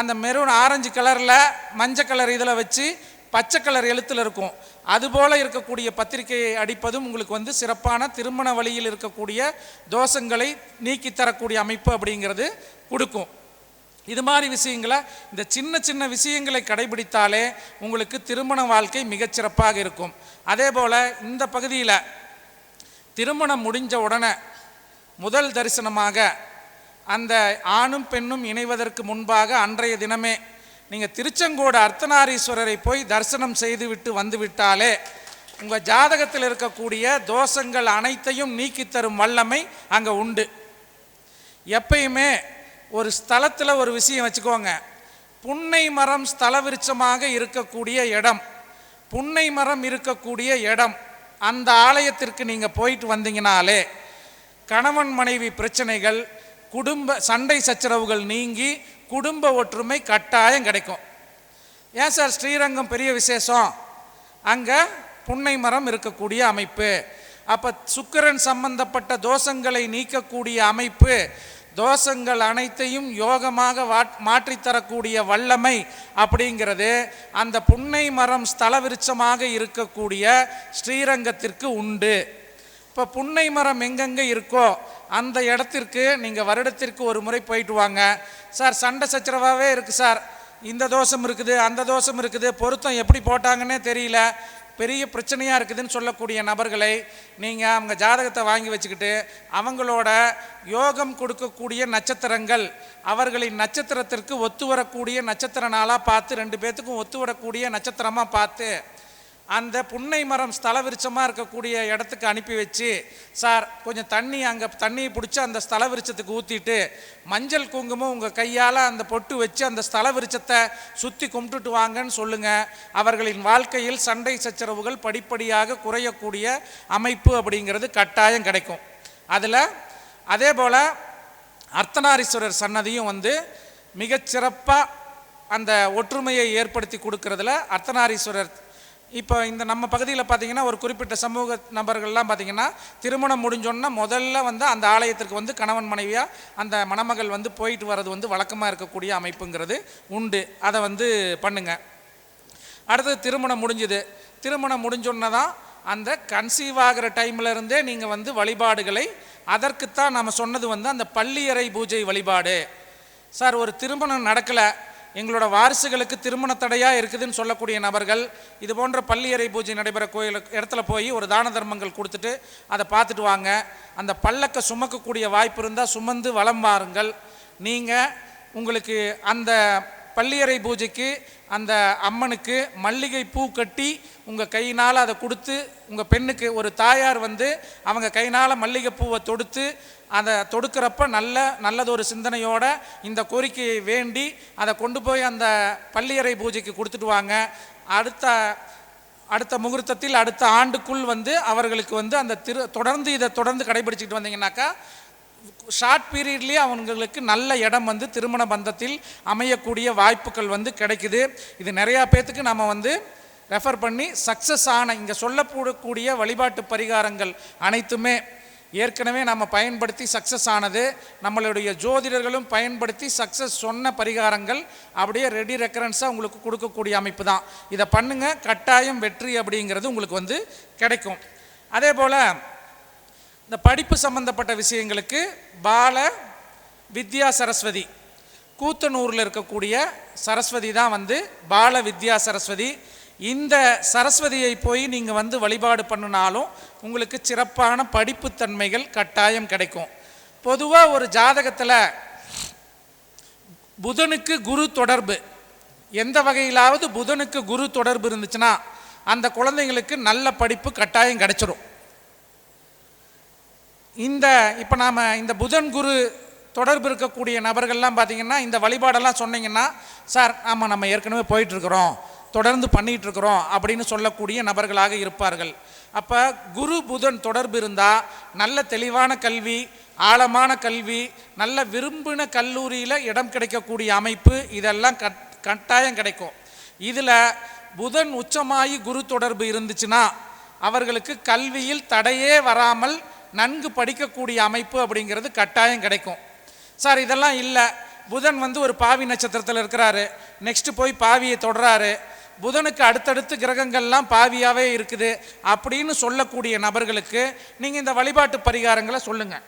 Speaker 4: அந்த மெரூன் ஆரஞ்சு கலரில் மஞ்சள் கலர் இதில் வச்சு பச்சை கலர் எழுத்தில் இருக்கும். அதுபோல் இருக்கக்கூடிய பத்திரிகையை அடிப்பதும் உங்களுக்கு வந்து சிறப்பான திருமண வழியில் இருக்கக்கூடிய தோஷங்களை நீக்கி தரக்கூடிய அமைப்பு அப்படிங்கிறது கொடுக்கும். இது மாதிரி விஷயங்களை, இந்த சின்ன சின்ன விஷயங்களை கடைபிடித்தாலே உங்களுக்கு திருமண வாழ்க்கை மிகச்சிறப்பாக இருக்கும். அதே போல் இந்த பகுதியில் திருமணம் முடிஞ்ச உடனே முதல் தரிசனமாக அந்த ஆணும் பெண்ணும் இணைவதற்கு முன்பாக அன்றைய தினமே நீங்கள் திருச்செங்கோடு அர்த்தநாரீஸ்வரரை போய் தரிசனம் செய்து விட்டு வந்து விட்டாலே உங்கள் ஜாதகத்தில் இருக்கக்கூடிய தோஷங்கள் அனைத்தையும் நீக்கி தரும் வல்லமை அங்கே உண்டு. எப்பயுமே ஒரு ஸ்தலத்தில் ஒரு விஷயம் வச்சுக்கோங்க, புன்னை மரம் ஸ்தல விருட்சமாக இருக்கக்கூடிய இடம், புன்னை மரம் இருக்கக்கூடிய இடம், அந்த ஆலயத்திற்கு நீங்கள் போயிட்டு வந்தீங்கனாலே கணவன் மனைவி பிரச்சனைகள், குடும்ப சண்டை சச்சரவுகள் நீங்கி குடும்ப ஒற்றுமை கட்டாயம் கிடைக்கும். ஏன் சார் ஸ்ரீரங்கம் பெரிய விசேஷம், அங்கே புன்னை மரம் இருக்கக்கூடிய அமைப்பு. அப்போ சுக்கிரன் சம்பந்தப்பட்ட தோஷங்களை நீக்கக்கூடிய அமைப்பு, தோஷங்கள் அனைத்தையும் யோகமாக மாற்றித்தரக்கூடிய வல்லமை அப்படிங்கிறது அந்த புன்னை மரம் ஸ்தல விருட்சமாக இருக்கக்கூடிய ஸ்ரீரங்கத்திற்கு உண்டு. இப்போ புன்னை மரம் எங்கெங்கே இருக்கோ அந்த இடத்திற்கு நீங்கள் வருடத்திற்கு ஒரு முறை போயிட்டு வாங்க. சார் சண்டை சச்சரவாகவே இருக்குது சார், இந்த தோஷம் இருக்குது அந்த தோஷம் இருக்குது, பொருத்தம் எப்படி போட்டாங்கன்னே தெரியல, பெரிய பிரச்சனையாக இருக்குதுன்னு சொல்லக்கூடிய நபர்களை நீங்கள் அவங்க ஜாதகத்தை வாங்கி வச்சுக்கிட்டு அவங்களோட யோகம் கொடுக்கக்கூடிய நட்சத்திரங்கள், அவர்களின் நட்சத்திரத்திற்கு ஒத்து வரக்கூடிய நட்சத்திர நாளாக பார்த்து 2 பேர்த்துக்கும் ஒத்து வரக்கூடிய நட்சத்திரமாக பார்த்து அந்த புன்னை மரம் ஸ்தல விருட்சமாக இருக்கக்கூடிய இடத்துக்கு அனுப்பி வச்சு, சார் கொஞ்சம் தண்ணி அங்கே தண்ணியை பிடிச்சி அந்த ஸ்தல விருட்சத்துக்கு ஊற்றிட்டு மஞ்சள் குங்குமம் உங்கள் கையால் அந்த பொட்டு வச்சு அந்த ஸ்தல விருட்சத்தை சுற்றி கும்பிட்டுட்டு வாங்கன்னு சொல்லுங்கள். அவர்களின் வாழ்க்கையில் சண்டை சச்சரவுகள் படிப்படியாக குறையக்கூடிய அமைப்பு அப்படிங்கிறது கட்டாயம் கிடைக்கும். அதில் அதே போல் அர்த்தநாரீஸ்வரர் சன்னதியும் வந்து மிகச்சிறப்பாக அந்த ஒற்றுமையை ஏற்படுத்தி கொடுக்கறதுல அர்த்தநாரீஸ்வரர். இப்போ இந்த நம்ம பகுதியில் பார்த்திங்கன்னா ஒரு குறிப்பிட்ட சமூக நபர்கள்லாம் பார்த்திங்கன்னா திருமணம் முடிஞ்சோன்னா முதல்ல வந்து அந்த ஆலயத்திற்கு வந்து கணவன் மனைவியாக அந்த மணமகள் வந்து போயிட்டு வர்றது வந்து வழக்கமாக இருக்கக்கூடிய அமைப்புங்கிறது உண்டு. அதை வந்து பண்ணுங்க. அடுத்தது திருமணம் முடிஞ்சுது, திருமணம் முடிஞ்சோன்னா தான் அந்த கன்சீவ் ஆகிற டைமில் இருந்தே நீங்கள் வந்து வழிபாடுகளை, அதற்குத்தான் நம்ம சொன்னது வந்து அந்த பள்ளியறை பூஜை வழிபாடு. சார் ஒரு திருமணம் நடக்கலை, எங்களோட வாரிசுகளுக்கு திருமண தடையாக இருக்குதுன்னு சொல்லக்கூடிய நபர்கள் இது போன்ற பள்ளியறை பூஜை நடைபெற இடத்துல போய் ஒரு தான தர்மங்கள் கொடுத்துட்டு அதை பார்த்துட்டு வாங்க. அந்த பல்லக்க சுமக்கக்கூடிய வாய்ப்பு இருந்தால் சுமந்து வலம் வாருங்கள். நீங்கள் உங்களுக்கு அந்த பள்ளியறை பூஜைக்கு அந்த அம்மனுக்கு மல்லிகை பூ கட்டி உங்கள் கையினால் அதை கொடுத்து, உங்கள் பெண்ணுக்கு ஒரு தாயார் வந்து அவங்க கையினால் மல்லிகை பூவை தொடுத்து அதை தொடுக்கிறப்ப நல்லதொரு சிந்தனையோட இந்த கோரிக்கையை வேண்டி அதை கொண்டு போய் அந்த பள்ளியறை பூஜைக்கு கொடுத்துட்டு வாங்க. அடுத்த முகூர்த்தத்தில் அடுத்த ஆண்டுக்குள் வந்து அவர்களுக்கு வந்து அந்த தொடர்ந்து கடைபிடிச்சிட்டு வந்தீங்கன்னாக்கா ஷார்ட் பீரியட்லேயே அவங்களுக்கு நல்ல இடம் வந்து திருமண பந்தத்தில் அமையக்கூடிய வாய்ப்புகள் வந்து கிடைக்குது. இது நிறையா பேர்த்துக்கு நம்ம வந்து ரெஃபர் பண்ணி சக்ஸஸ் ஆன இங்கே சொல்லப்படக்கூடிய வழிபாட்டு பரிகாரங்கள் அனைத்துமே ஏற்கனவே நம்ம பயன்படுத்தி சக்ஸஸ் ஆனது. நம்மளுடைய ஜோதிடர்களும் பயன்படுத்தி சக்ஸஸ் சொன்ன பரிகாரங்கள் அப்படியே ரெடி ரெக்கரன்ஸாக உங்களுக்கு கொடுக்கக்கூடிய அமைப்பு தான். இதை பண்ணுங்கள், கட்டாயம் வெற்றி அப்படிங்கிறது உங்களுக்கு வந்து கிடைக்கும். அதே போல் இந்த படிப்பு சம்பந்தப்பட்ட விஷயங்களுக்கு பால வித்யா சரஸ்வதி, கூத்தனூரில் இருக்கக்கூடிய சரஸ்வதி தான் வந்து பால வித்யா சரஸ்வதி. இந்த சரஸ்வதியை போய் நீங்கள் வந்து வழிபாடு பண்ணினாலும் உங்களுக்கு சிறப்பான படிப்பு தன்மைகள் கட்டாயம் கிடைக்கும். பொதுவாக ஒரு ஜாதகத்தில் புதனுக்கு குரு தொடர்பு, எந்த வகையிலாவது புதனுக்கு குரு தொடர்பு இருந்துச்சுன்னா அந்த குழந்தைங்களுக்கு நல்ல படிப்பு கட்டாயம் கிடைச்சிடும். இப்போ நாம் இந்த புதன் குரு தொடர்பு இருக்கக்கூடிய நபர்கள்லாம் பார்த்திங்கன்னா இந்த வழிபாடெல்லாம் சொன்னீங்கன்னா, சார் ஆமாம் நம்ம ஏற்கனவே போயிட்டுருக்குறோம், தொடர்ந்து பண்ணிகிட்ருக்குறோம் அப்படின்னு சொல்லக்கூடிய நபர்களாக இருப்பார்கள். அப்போ குரு புதன் தொடர்பு இருந்தால் நல்ல தெளிவான கல்வி, ஆழமான கல்வி, நல்ல விரும்பின கல்லூரியில் இடம் கிடைக்கக்கூடிய அமைப்பு இதெல்லாம் கட்டாயம் கிடைக்கும். இதில் புதன் உச்சமாகி குரு தொடர்பு இருந்துச்சுன்னா அவர்களுக்கு கல்வியில் தடையே வராமல் நன்கு படிக்கக்கூடிய அமைப்பு அப்படிங்கிறது கட்டாயம் கிடைக்கும். சார் இதெல்லாம் இல்லை, புதன் வந்து ஒரு பாவி நட்சத்திரத்தில் இருக்கிறாரு, நெக்ஸ்ட்டு போய் பாவியை தொடராரு, புதனுக்கு அடுத்தடுத்து கிரகங்கள்லாம் பாவியாகவே இருக்குது அப்படின்னு சொல்லக்கூடிய நபர்களுக்கு நீங்கள் இந்த வழிபாட்டு பரிகாரங்களை சொல்லுங்கள்.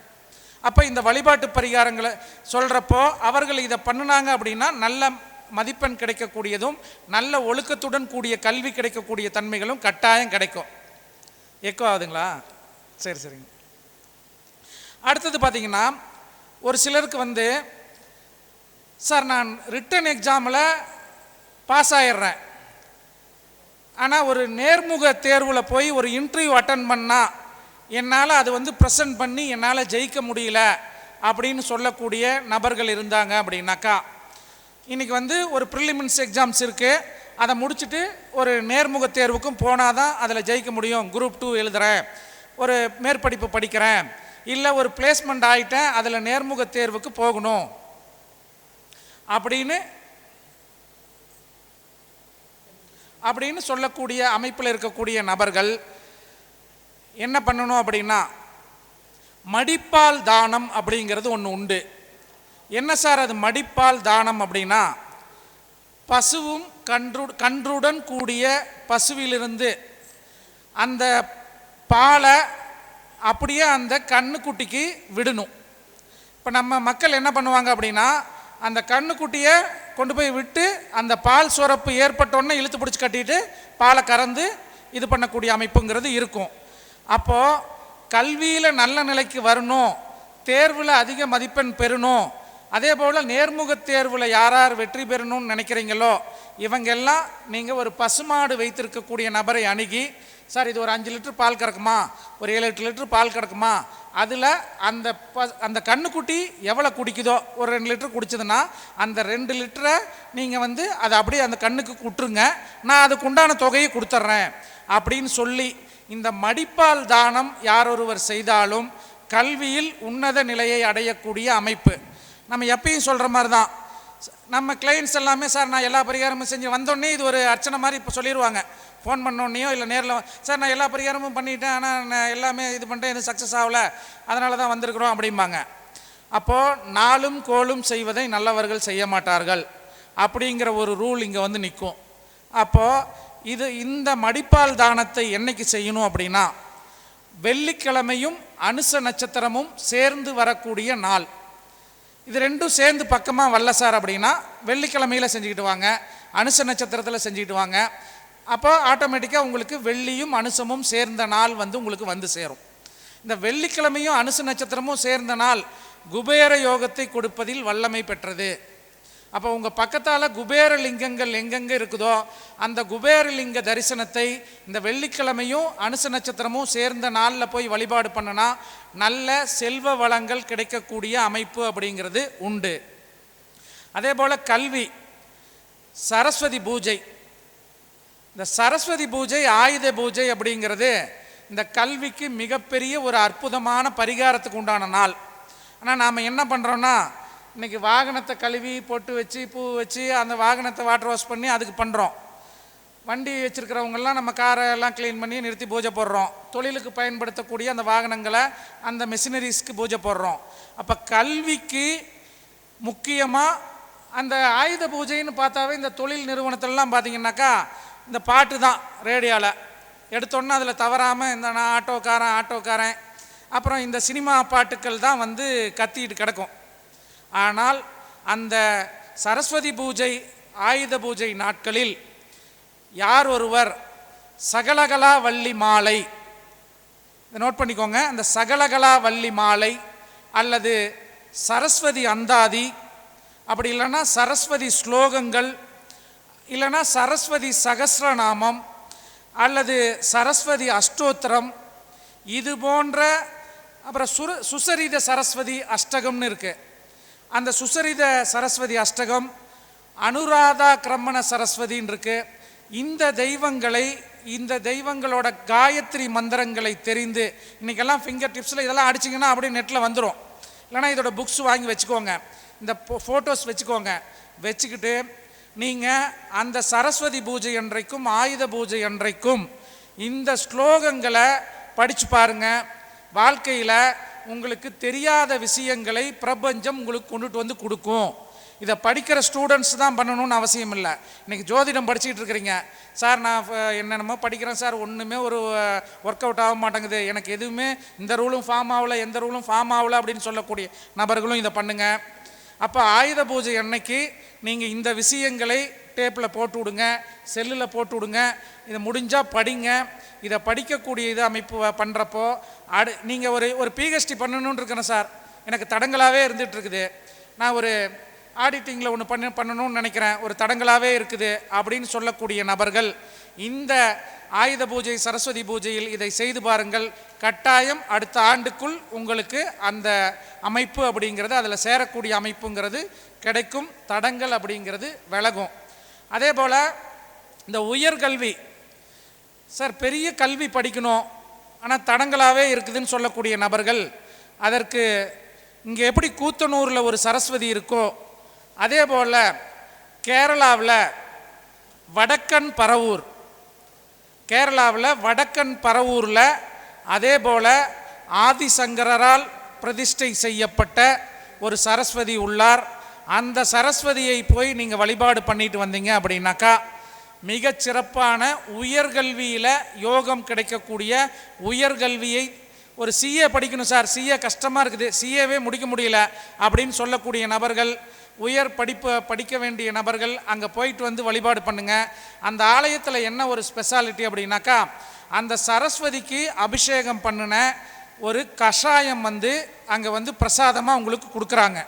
Speaker 4: அப்போ இந்த வழிபாட்டு பரிகாரங்களை சொல்கிறப்போ அவர்கள் இதை பண்ணினாங்க அப்படின்னா நல்ல மதிப்பெண் கிடைக்கக்கூடியதும் நல்ல ஒழுக்கத்துடன் கூடிய கல்வி கிடைக்கக்கூடிய தன்மைகளும் கட்டாயம் கிடைக்கும். எக்கோ ஆகுதுங்களா? சரி சரிங்க. அடுத்தது பார்த்திங்கன்னா, ஒரு சிலருக்கு வந்து சார் நான் ரிட்டன் எக்ஸாமில் பாஸ் ஆகிடுறேன், ஆனால் ஒரு நேர்முக தேர்வில் போய் ஒரு இன்டர்வியூ அட்டன் பண்ணால் என்னால் அது வந்து ப்ரெசன்ட் பண்ணி என்னால் ஜெயிக்க முடியல அப்படின்னு சொல்லக்கூடிய நபர்கள் இருந்தாங்க அப்படின்னாக்கா, இன்றைக்கி வந்து ஒரு ப்ரிலிமினரி எக்ஸாம்ஸ் இருக்குது, அதை முடிச்சுட்டு ஒரு நேர்முக தேர்வுக்கும் போனால் தான் அதில் ஜெயிக்க முடியும், குரூப் 2 எழுதுகிறேன், ஒரு மேற்படிப்பு படிக்கிறேன், இல்லை ஒரு பிளேஸ்மெண்ட் ஆகிட்டேன் அதில் நேர்முக தேர்வுக்கு போகணும் அப்படின்னு சொல்லக்கூடிய அமைப்பில் இருக்கக்கூடிய நபர்கள் என்ன பண்ணணும் அப்படின்னா, மடிப்பால் தானம் அப்படிங்கிறது ஒன்று உண்டு. என்ன சார் அது மடிப்பால் தானம் அப்படின்னா, பசுவும் கன்றுடன் கூடிய பசுவிலிருந்து அந்த பாலை அப்படியே அந்த கண்ணுக்குட்டிக்கு விடணும். இப்போ நம்ம மக்கள் என்ன பண்ணுவாங்க அப்படின்னா, அந்த கண்ணுக்குட்டியை கொண்டு போய் விட்டு அந்த பால் சுரப்பு ஏற்பட்டோன்னே இழுத்து பிடிச்சி கட்டிட்டு பாலை கறந்து இது பண்ணக்கூடிய அமைப்புங்கிறது இருக்கும். அப்போது கல்வியில் நல்ல நிலைக்கு வரணும், தேர்வில் அதிக மதிப்பெண் பெறணும், அதே போல் நேர்முக தேர்வில் யார் வெற்றி பெறணும்னு நினைக்கிறீங்களோ இவங்கெல்லாம் நீங்கள் ஒரு பசுமாடு வைத்திருக்கக்கூடிய நபரை அணுகி, சார் இது ஒரு 5 லிட்டர் பால் கறக்குமா, ஒரு 7-8 லிட்டர் பால் கறக்குமா, அதில் அந்த கண்ணுக்குட்டி எவ்வளோ குடிக்குதோ ஒரு 2 லிட்டர் குடிச்சதுன்னா அந்த 2 லிட்டரை நீங்கள் வந்து அதை அப்படியே அந்த கண்ணுக்கு விட்டுருங்க, நான் அதுக்கு உண்டான தொகையை கொடுத்துட்றேன் அப்படின்னு சொல்லி இந்த மடிப்பால் தானம் யார் ஒருவர் செய்தாலும் கல்வியில் உன்னத நிலையை அடையக்கூடிய அமைப்பு. நம்ம எப்பயும் சொல்கிற மாதிரி தான், நம்ம கிளைண்ட்ஸ் எல்லாமே சார் நான் எல்லா பரிகாரமும் செஞ்சு வந்தோடனே இது ஒரு அர்ச்சனை மாதிரி இப்போ சொல்லிடுவாங்க, ஃபோன் பண்ணோன்னையோ இல்லை நேரில், சார் நான் எல்லா பரிகாரமும் பண்ணிட்டேன் ஆனால் நான் எல்லாமே இது பண்ணிட்டேன், இது சக்ஸஸ் ஆகலை, அதனால தான் வந்திருக்கிறோம் அப்படிம்பாங்க. அப்போது நாளும் கோலும் செய்வதை நல்லவர்கள் செய்ய மாட்டார்கள் அப்படிங்கிற ஒரு ரூல் இங்கே வந்து நிற்கும். அப்போது இந்த மடிப்பால் தானத்தை என்னைக்கு செய்யணும் அப்படின்னா, வெள்ளிக்கிழமையும் அனுச நட்சத்திரமும் சேர்ந்து வரக்கூடிய நாள். இது ரெண்டும் சேர்ந்து பக்கமாக வரல சார் அப்படின்னா வெள்ளிக்கிழமையில் செஞ்சுக்கிட்டு வாங்க, அனுச நட்சத்திரத்தில் செஞ்சுக்கிட்டு வாங்க. அப்போ ஆட்டோமேட்டிக்காக உங்களுக்கு வெள்ளியும் அனுசமும் சேர்ந்த நாள் வந்து உங்களுக்கு வந்து சேரும். இந்த வெள்ளிக்கிழமையும் அனுச நட்சத்திரமும் சேர்ந்த நாள் குபேர யோகத்தை கொடுப்பதில் வல்லமை பெற்றது. அப்போ உங்கள் பக்கத்தால் குபேர லிங்கங்கள் எங்கெங்கே இருக்குதோ அந்த குபேரலிங்க தரிசனத்தை இந்த வெள்ளிக்கிழமையும் அனுச நட்சத்திரமும் சேர்ந்த நாளில் போய் வழிபாடு பண்ணினா நல்ல செல்வ வளங்கள் கிடைக்கக்கூடிய அமைப்பு அப்படிங்கிறது உண்டு. அதே போல் கல்வி, சரஸ்வதி பூஜை, இந்த சரஸ்வதி பூஜை ஆயுத பூஜை அப்படிங்கிறது இந்த கல்விக்கு மிகப்பெரிய ஒரு அற்புதமான பரிகாரத்துக்கு உண்டான நாள். ஆனால் நாம் என்ன பண்ணுறோன்னா, இன்றைக்கி வாகனத்தை கழுவி பொட்டு வச்சு பூ வச்சு அந்த வாகனத்தை வாட்டர் வாஷ் பண்ணி அதுக்கு பண்ணுறோம். வண்டி வச்சுருக்கிறவங்கெல்லாம் நம்ம காரை எல்லாம் க்ளீன் பண்ணி நிறுத்தி பூஜை போடுறோம். தொழிலுக்கு பயன்படுத்தக்கூடிய அந்த வாகனங்களை அந்த மெஷினரிஸ்க்கு பூஜை போடுறோம். அப்போ கல்விக்கு முக்கியமாக அந்த ஆயுத பூஜைன்னு பார்த்தாவே இந்த தொழில் நிறுவனத்திலலாம் பார்த்திங்கனாக்கா இந்த பாட்டு தான் ரேடியோவில் எடுத்தோன்னா அதில் தவறாமல் இந்த நான் ஆட்டோக்காரன் அப்புறம் இந்த சினிமா பாட்டுக்கள் தான் வந்து கத்திக்கிட்டு கிடக்கும். ஆனால் அந்த சரஸ்வதி பூஜை ஆயுத பூஜை நாட்களில் யார் ஒருவர் சகலகலா வள்ளி மாலை, இதை நோட் பண்ணிக்கோங்க, அந்த சகலகலா வள்ளி மாலை அல்லது சரஸ்வதி அந்தாதி, அப்படி இல்லைன்னா சரஸ்வதி ஸ்லோகங்கள், இல்லைன்னா சரஸ்வதி சகஸ்ரநாமம் அல்லது சரஸ்வதி அஷ்டோத்திரம், இது போன்ற, அப்புறம் சுசரித சரஸ்வதி அஷ்டகம்னு இருக்குது, அந்த சுசரித சரஸ்வதி அஷ்டகம், அனுராதா கிரமண சரஸ்வதின்னு இருக்கு. இந்த தெய்வங்களோட காயத்ரி மந்திரங்களை தெரிந்து, இன்றைக்கெல்லாம் ஃபிங்கர் டிப்ஸில் இதெல்லாம் அடிச்சிங்கன்னா அப்படியே நெட்டில் வந்துடும். இல்லைனா இதோட புக்ஸ் வாங்கி வச்சுக்கோங்க, இந்த ஃபோட்டோஸ் வச்சுக்கோங்க. வச்சுக்கிட்டு நீங்கள் அந்த சரஸ்வதி பூஜை அன்றைக்கும் ஆயுத பூஜை அன்றைக்கும் இந்த ஸ்லோகங்களை படித்து பாருங்கள். வாழ்க்கையில் உங்களுக்கு தெரியாத விஷயங்களை பிரபஞ்சம் உங்களுக்கு கொண்டுட்டு வந்து கொடுக்கும். இதை படிக்கிற ஸ்டூடெண்ட்ஸ் தான் பண்ணணும்னு அவசியம் இல்லை. இன்றைக்கி ஜோதிடம் படிச்சுக்கிட்டு இருக்கிறீங்க, சார் நான் என்னென்னமோ படிக்கிறேன் சார், ஒன்றுமே ஒரு ஒர்க் அவுட் ஆக மாட்டேங்குது, எனக்கு எதுவுமே இந்த ரூலும் ஃபார்ம் ஆகலை, எந்த ரூலும் ஃபார்ம் ஆகலை அப்படின்னு சொல்லக்கூடிய நபர்களும் இதை பண்ணுங்கள். அப்போ ஆயுத பூஜை அன்னைக்கு நீங்கள் இந்த விஷயங்களை டேப்பில் போட்டு விடுங்க, செல்லில் போட்டு விடுங்க. இதை முடிஞ்சால் படிங்க. இதை படிக்கக்கூடிய இது அமைப்பு பண்ணுறப்போ நீங்கள் ஒரு பிஹெச்டி பண்ணணுன்னு இருக்கிறேன் சார், எனக்கு தடங்களாகவே இருந்துகிட்ருக்குது, நான் ஒரு ஆடிட்டிங்கில் ஒன்று பண்ணணும்னு நினைக்கிறேன், ஒரு தடங்களாகவே இருக்குது அப்படின்னு சொல்லக்கூடிய நபர்கள் இந்த ஆயுத பூஜை சரஸ்வதி பூஜையில் இதை செய்து பாருங்கள். கட்டாயம் அடுத்த ஆண்டுக்குள் உங்களுக்கு அந்த அமைப்பு அப்படிங்கிறது, அதில் சேரக்கூடிய அமைப்புங்கிறது கிடைக்கும், தடங்கள் அப்படிங்கிறது விலகும். அதே போல் இந்த உயர்கல்வி, சார் பெரிய கல்வி படிக்கணும் ஆனால் தடங்களாகவே இருக்குதுன்னு சொல்லக்கூடிய நபர்கள், அதற்கு இங்கே எப்படி கூத்தனூரில் ஒரு சரஸ்வதி இருக்கோ அதே போல் கேரளாவில் வடக்கன் பரவூரில் அதே போல் ஆதிசங்கரால் பிரதிஷ்டை செய்யப்பட்ட ஒரு சரஸ்வதி உள்ளார். அந்த சரஸ்வதியை போய் நீங்கள் வழிபாடு பண்ணிட்டு வந்தீங்க அப்படின்னாக்கா மிகச் சிறப்பான உயர்கல்வியில் யோகம் கிடைக்கக்கூடிய உயர்கல்வியை, ஒரு சிஏ படிக்கணும் சார், சிஏ கஷ்டமாக இருக்குது, சிஏவே முடிக்க முடியல அப்படின்னு சொல்லக்கூடிய நபர்கள், உயர் படிக்க வேண்டிய நபர்கள் அங்கே போயிட்டு வந்து வழிபாடு பண்ணுங்கள். அந்த ஆலயத்தில் என்ன ஒரு ஸ்பெஷாலிட்டி அப்படின்னாக்கா, அந்த சரஸ்வதிக்கு அபிஷேகம் பண்ணின ஒரு கஷாயம் அங்கே பிரசாதமாக உங்களுக்கு கொடுக்குறாங்க.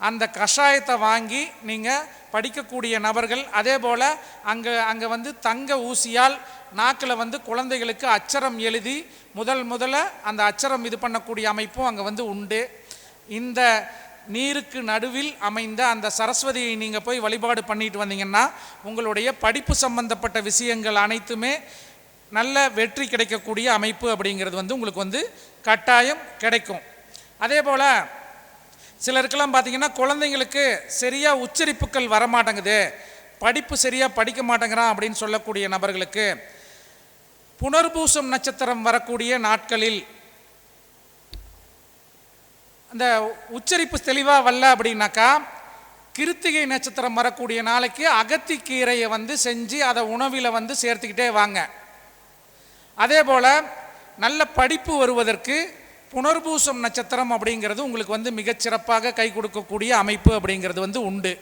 Speaker 4: அந்த கஷாயத்தை வாங்கி நீங்கள் படிக்கக்கூடிய நபர்கள், அதே போல் அங்கே தங்க ஊசியால் நாக்கில் குழந்தைகளுக்கு அச்சரம் எழுதி முதல்ல அந்த அச்சரம் இது பண்ணக்கூடிய அமைப்பும் அங்கே உண்டு. இந்த நீருக்கு நடுவில் அமைந்த அந்த சரஸ்வதியை நீங்கள் போய் வழிபாடு பண்ணிட்டு வந்தீங்கன்னா உங்களுடைய படிப்பு சம்பந்தப்பட்ட விஷயங்கள் அனைத்துமே நல்ல வெற்றி கிடைக்கக்கூடிய அமைப்பு அப்படிங்கிறது உங்களுக்கு கட்டாயம் கிடைக்கும். அதே போல் சிலருக்கெல்லாம் பார்த்தீங்கன்னா குழந்தைங்களுக்கு சரியாக உச்சரிப்புகள் வரமாட்டேங்குது, படிப்பு சரியாக படிக்க மாட்டேங்கிறான் அப்படின்னு சொல்லக்கூடிய நபர்களுக்கு புனர்பூசம் நட்சத்திரம் வரக்கூடிய நாட்களில் அந்த உச்சரிப்பு தெளிவாக வரல அப்படின்னாக்கா, கிருத்திகை நட்சத்திரம் வரக்கூடிய நாளைக்கு அகத்திக்கீரையை செஞ்சு அதை உணவில் சேர்த்துக்கிட்டே வாங்க. அதே போல் நல்ல படிப்பு வருவதற்கு புனர்பூசம் நட்சத்திரம் அப்படிங்கிறது உங்களுக்கு மிகச்சிறப்பாக கை கொடுக்கக்கூடிய அமைப்பு அப்படிங்கிறது உண்டு.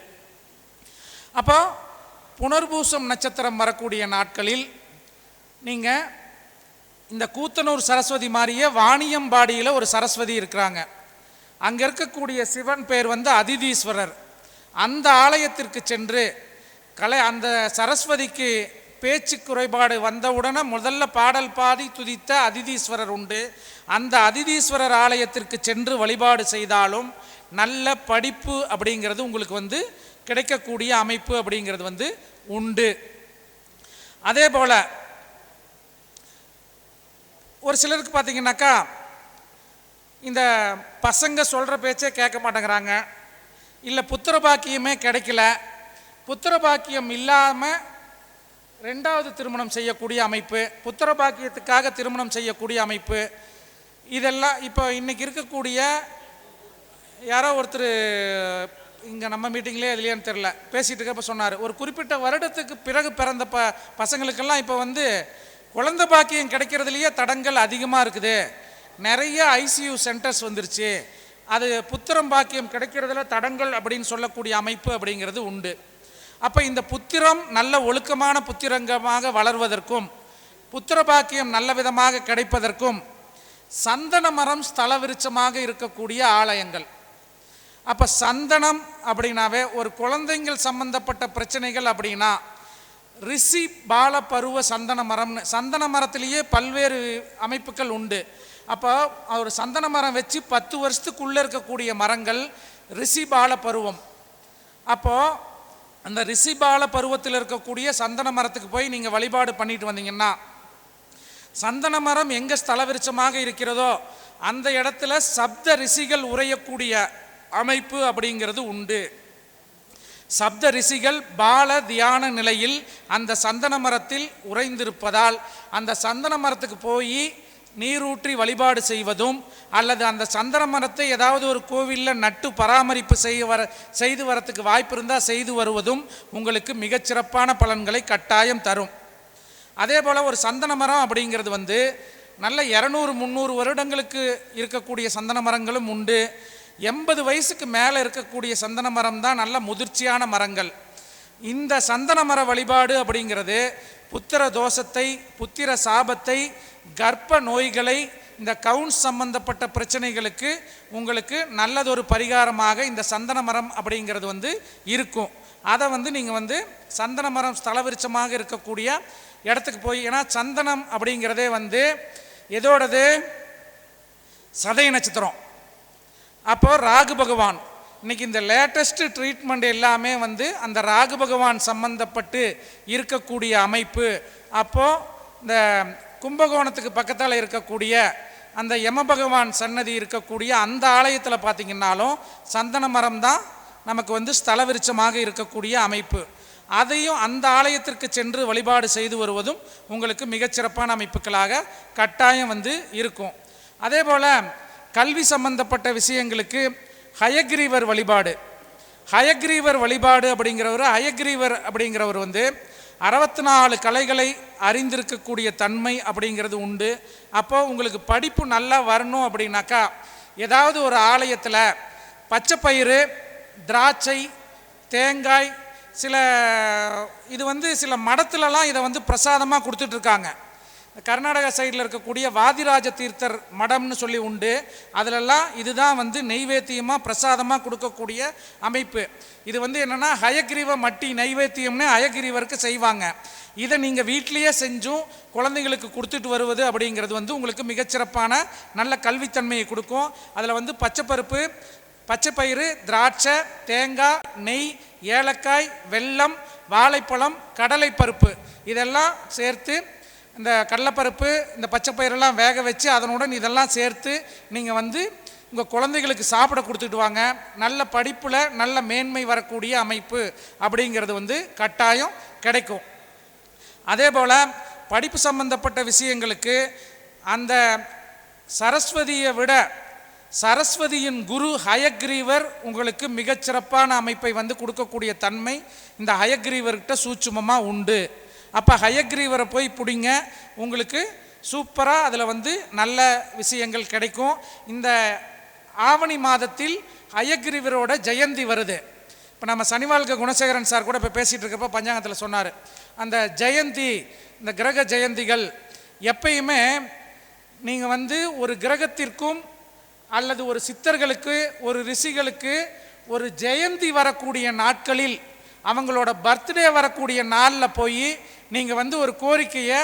Speaker 4: அப்போ புனர்பூசம் நட்சத்திரம் வரக்கூடிய நாட்களில் நீங்கள் இந்த கூத்தனூர் சரஸ்வதி மாதிரியே வாணியம்பாடியில் ஒரு சரஸ்வதி இருக்கிறாங்க. அங்கே இருக்கக்கூடிய சிவன் பேர் அதிதீஸ்வரர். அந்த ஆலயத்திற்கு சென்று அந்த சரஸ்வதிக்கு பேச்சு குறைபாடு வந்தவுடனே முதல்ல பாடல் பாடி துதித்த அதிதீஸ்வரர் உண்டு. அந்த அதிதீஸ்வரர் ஆலயத்திற்கு சென்று வழிபாடு செய்தாலும் நல்ல படிப்பு அப்படிங்கிறது உங்களுக்கு கிடைக்கக்கூடிய அமைப்பு அப்படிங்கிறது உண்டு. அதே போல் ஒரு சிலருக்கு பார்த்தீங்கன்னாக்கா, இந்த பசங்க சொல்கிற பேச்சே கேட்க மாட்டேங்கிறாங்க, இல்லை புத்திர பாக்கியமே கிடைக்கல, புத்திர பாக்கியம் இல்லாமல் ரெண்டாவது திருமணம் செய்யக்கூடிய அமைப்பு, புத்திர பாக்கியத்துக்காக திருமணம் செய்யக்கூடிய அமைப்பு, இதெல்லாம் இப்போ இன்றைக்கி இருக்கக்கூடிய யாரோ ஒருத்தர் இங்கே நம்ம மீட்டிங்லேயே இதுலையான்னு தெரில பேசிகிட்டு இருக்கப்போ சொன்னார், ஒரு குறிப்பிட்ட வருடத்துக்கு பிறகு பிறந்த பசங்களுக்கெல்லாம் இப்போ குழந்தை பாக்கியம் கிடைக்கிறதுலையே தடங்கள் அதிகமாக இருக்குது, நிறைய ஐசியூ சென்டர்ஸ் வந்துருச்சு, அது புத்திரம் பாக்கியம் கிடைக்கிறதுல தடங்கள் அப்படின்னு சொல்லக்கூடிய அமைப்பு அப்படிங்கிறது உண்டு. அப்போ இந்த புத்திரம் நல்ல ஒழுக்கமான புத்திரங்கமாக வளர்வதற்கும் புத்திர பாக்கியம் நல்ல விதமாக கிடைப்பதற்கும் சந்தன மரம் ஸ்தல விருட்சமாக இருக்கக்கூடிய ஆலயங்கள். அப்போ சந்தனம் அப்படின்னாவே ஒரு குழந்தைங்கள் சம்பந்தப்பட்ட பிரச்சனைகள் அப்படின்னா ரிஷி பால பருவ சந்தன மரம்னு, சந்தன மரத்திலேயே பல்வேறு அமைப்புகள் உண்டு. அப்போ ஒரு சந்தன மரம் வச்சு 10 வருஷத்துக்குள்ளே இருக்கக்கூடிய மரங்கள் ரிஷிபால பருவம். அப்போது அந்த ரிஷிபால பருவத்தில் இருக்கக்கூடிய சந்தன மரத்துக்கு போய் நீங்கள் வழிபாடு பண்ணிட்டு வந்தீங்கன்னா, சந்தன மரம் எங்கே ஸ்தல விருட்சமாக இருக்கிறதோ அந்த இடத்துல சப்த ரிஷிகள் உரையக்கூடிய அமைப்பு அப்படிங்கிறது உண்டு. சப்த ரிஷிகள் பால தியான நிலையில் அந்த சந்தன மரத்தில் உறைந்திருப்பதால் அந்த சந்தன மரத்துக்கு போய் நீரூற்றி வழிபாடு செய்வதும், அல்லது அந்த சந்தன மரத்தை ஏதாவது ஒரு கோவிலில் நட்டு பராமரிப்பு செய்து வரத்துக்கு வாய்ப்பு இருந்தால் செய்து வருவதும் உங்களுக்கு மிகச்சிறப்பான பலன்களை கட்டாயம் தரும். அதே போல் ஒரு சந்தன மரம் அப்படிங்கிறது நல்ல 200-300 வருடங்களுக்கு இருக்கக்கூடிய சந்தன மரங்களும் உண்டு. 80 வயசுக்கு மேலே இருக்கக்கூடிய சந்தன மரம் தான் நல்ல முதிர்ச்சியான மரங்கள். இந்த சந்தன மர வழிபாடு அப்படிங்கிறது புத்திர தோஷத்தை, புத்திர சாபத்தை, கர்ப்ப நோய்களை, இந்த கவுன்ஸ் சம்பந்தப்பட்ட பிரச்சனைகளுக்கு உங்களுக்கு நல்லதொரு பரிகாரமாக இந்த சந்தன மரம் அப்படிங்கிறது இருக்கும். அதை நீங்கள் சந்தன மரம் ஸ்தல விருட்சமாக இருக்கக்கூடிய இடத்துக்கு போய், ஏன்னா சந்தனம் அப்படிங்கிறதே எதோடது? சதய நட்சத்திரம். அப்போது ராகு பகவான் இன்றைக்கி இந்த லேட்டஸ்ட்டு ட்ரீட்மெண்ட் எல்லாமே அந்த ராகு பகவான் சம்பந்தப்பட்டு இருக்கக்கூடிய அமைப்பு. அப்போது இந்த கும்பகோணத்துக்கு பக்கத்தில் இருக்கக்கூடிய அந்த யம பகவான் சன்னதி இருக்கக்கூடிய அந்த ஆலயத்தில் பார்த்திங்கன்னாலும் சந்தன மரம் தான் நமக்கு ஸ்தல விருட்சமாக இருக்கக்கூடிய அமைப்பு. அதையும் அந்த ஆலயத்திற்கு சென்று வழிபாடு செய்து வருவதும் உங்களுக்கு மிகச்சிறப்பான அமைப்புகளாக கட்டாயம் இருக்கும். அதே போல் கல்வி சம்பந்தப்பட்ட விஷயங்களுக்கு ஹயக்ரீவர் வழிபாடு. ஹயக்ரீவர் வழிபாடு அப்படிங்கிறவர் 64 கலைகளை அறிந்திருக்கக்கூடிய தன்மை அப்படிங்கிறது உண்டு. அப்போது உங்களுக்கு படிப்பு நல்லா வரணும் அப்படின்னாக்கா, ஏதாவது ஒரு ஆலயத்தில் பச்சைப்பயிறு, திராட்சை, தேங்காய், சில மடத்துலலாம் இதை பிரசாதமாக கொடுத்துட்ருக்காங்க. கர்நாடகா சைடில் இருக்கக்கூடிய வாதிராஜ தீர்த்தர் மடம்னு சொல்லி உண்டு. அதிலெல்லாம் இதுதான் நெய்வேத்தியமாக பிரசாதமாக கொடுக்கக்கூடிய அமைப்பு. இது என்னென்னா ஹயக்ரீவ மட்டி நைவேத்தியம்னு ஹயக்ரீவருக்கு செய்வாங்க. இதை நீங்கள் வீட்லேயே செஞ்சும் குழந்தைங்களுக்கு கொடுத்துட்டு வருவது அப்படிங்கிறது உங்களுக்கு மிகச்சிறப்பான நல்ல கல்வித்தன்மையை கொடுக்கும். அதில் பச்சைப்பருப்பு, பச்சைப்பயிறு, திராட்சை, தேங்காய், நெய், ஏலக்காய், வெல்லம், வாழைப்பழம், கடலைப்பருப்பு இதெல்லாம் சேர்த்து, இந்த கடலைப்பருப்பு, இந்த பச்சைப்பயிரெல்லாம் வேக வச்சு அதனுடன் இதெல்லாம் சேர்த்து நீங்கள் உங்கள் குழந்தைகளுக்கு சாப்பிட கொடுத்துட்டு வாங்க. நல்ல படிப்பில் நல்ல மேன்மை வரக்கூடிய அமைப்பு அப்படிங்கிறது கட்டாயம் கிடைக்கும். அதே போல் படிப்பு சம்பந்தப்பட்ட விஷயங்களுக்கு அந்த சரஸ்வதியை விட சரஸ்வதியின் குரு ஹயக்ரீவர் உங்களுக்கு மிகச்சிறப்பான அமைப்பை கொடுக்கக்கூடிய தன்மை இந்த ஹயக்ரீவர்கிட்ட சூட்சுமமாக உண்டு. அப்போ ஹயக்ரீவரை போய் பிடிங்க, உங்களுக்கு சூப்பராக அதில் நல்ல விஷயங்கள் கிடைக்கும். இந்த ஆவணி மாதத்தில் ஹயக்ரீவரோட ஜெயந்தி வருது. இப்போ நம்ம சனிவாழ்க குணசேகரன் சார் கூட இப்போ பேசிகிட்டு இருக்கப்போ பஞ்சாங்கத்தில் சொன்னார், அந்த ஜெயந்தி, இந்த கிரக ஜெயந்திகள் எப்பயுமே நீங்கள் ஒரு கிரகத்திற்கும் அல்லது ஒரு சித்தர்களுக்கு, ஒரு ரிஷிகளுக்கு ஒரு ஜெயந்தி வரக்கூடிய நாட்களில், அவங்களோட பர்த்டே வரக்கூடிய நாளில் போய் நீங்கள் ஒரு கோரிக்கையை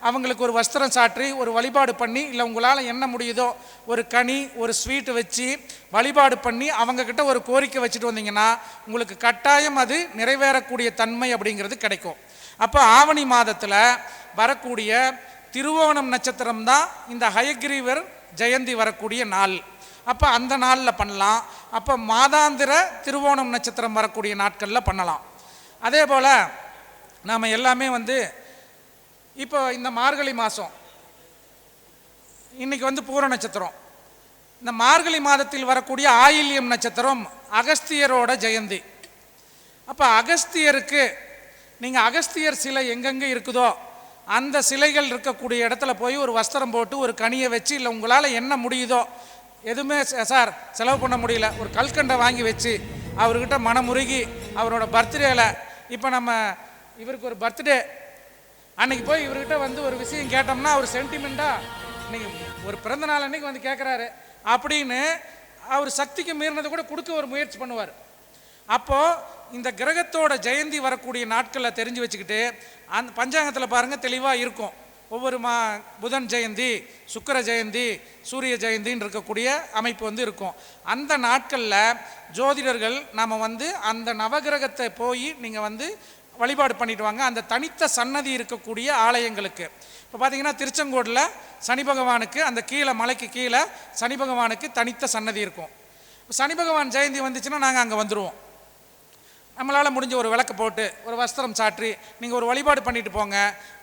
Speaker 4: அவங்களுக்கு ஒரு வஸ்திரம் சாற்றி ஒரு வழிபாடு பண்ணி, இல்லை உங்களால் என்ன முடியுதோ ஒரு கனி, ஒரு ஸ்வீட்டு வச்சு வழிபாடு பண்ணி அவங்கக்கிட்ட ஒரு கோரிக்கை வச்சுட்டு வந்தீங்கன்னா உங்களுக்கு கட்டாயம் அது நிறைவேறக்கூடிய தன்மை அப்படிங்கிறது கிடைக்கும். அப்போ ஆவணி மாதத்தில் வரக்கூடிய திருவோணம் நட்சத்திரம் தான் இந்த ஹயக்ரீவர் ஜெயந்தி வரக்கூடிய நாள். அப்போ அந்த நாளில் பண்ணலாம். அப்போ மாதாந்திர திருவோணம் நட்சத்திரம் வரக்கூடிய நாட்களில் பண்ணலாம். அதே போல் நாம் எல்லாமே இப்போ இந்த மார்கழி மாதம் இன்றைக்கி பூர நட்சத்திரம். இந்த மார்கழி மாதத்தில் வரக்கூடிய ஆயில்யம் நட்சத்திரம் அகஸ்தியரோட ஜெயந்தி. அப்போ அகஸ்தியருக்கு நீங்கள் அகஸ்தியர் சிலை எங்கெங்கே இருக்குதோ அந்த சிலைகள் இருக்கக்கூடிய இடத்துல போய் ஒரு வஸ்திரம் போட்டு ஒரு கனியை வச்சு, இல்லை உங்களால் என்ன முடியுதோ, எதுவுமே சார் செலவு பண்ண முடியல, ஒரு கல்கண்டை வாங்கி வச்சு அவர்கிட்ட மனமுருகி அவரோட பர்த்டேல, இப்போ நம்ம இவருக்கு ஒரு பர்த்டே அன்றைக்கி போய் இவர்கிட்ட ஒரு விஷயம் கேட்டோம்னா அவர் சென்டிமெண்ட்டாக இன்றைக்கி ஒரு பிறந்த நாள் அன்றைக்கி கேட்குறாரு அப்படின்னு அவர் சக்திக்கு மீறினதை கூட கொடுக்க ஒரு முயற்சி பண்ணுவார். அப்போது இந்த கிரகத்தோட ஜெயந்தி வரக்கூடிய நாட்களில் தெரிஞ்சு வச்சுக்கிட்டு அந்த பஞ்சாங்கத்தில் பாருங்கள் தெளிவாக இருக்கும். ஒவ்வொரு புதன் ஜெயந்தி, சுக்கிர ஜெயந்தி, சூரிய ஜெயந்தின்னு இருக்கக்கூடிய அமைப்பு வந்து இருக்கும். அந்த நாட்களில் ஜோதிடர்கள் நாம் வந்து அந்த நவகிரகத்தை போய் நீங்கள் வந்து வழிபாடு பண்ணிட்டு வாங்க அந்த தனித்த சன்னதி இருக்கக்கூடிய ஆலயங்களுக்கு. இப்போ பார்த்தீங்கன்னா திருச்செங்கோடில் சனி பகவானுக்கு அந்த கீழே மலைக்கு கீழே சனி பகவானுக்கு தனித்த சன்னதி இருக்கும். சனி பகவான் ஜெயந்தி வந்துச்சுன்னா நாங்கள் அங்கே வந்துடுவோம். நம்மளால் முடிஞ்ச ஒரு விளக்கு போட்டு ஒரு வஸ்திரம் சாற்றி நீங்கள் ஒரு வழிபாடு பண்ணிட்டு போங்க.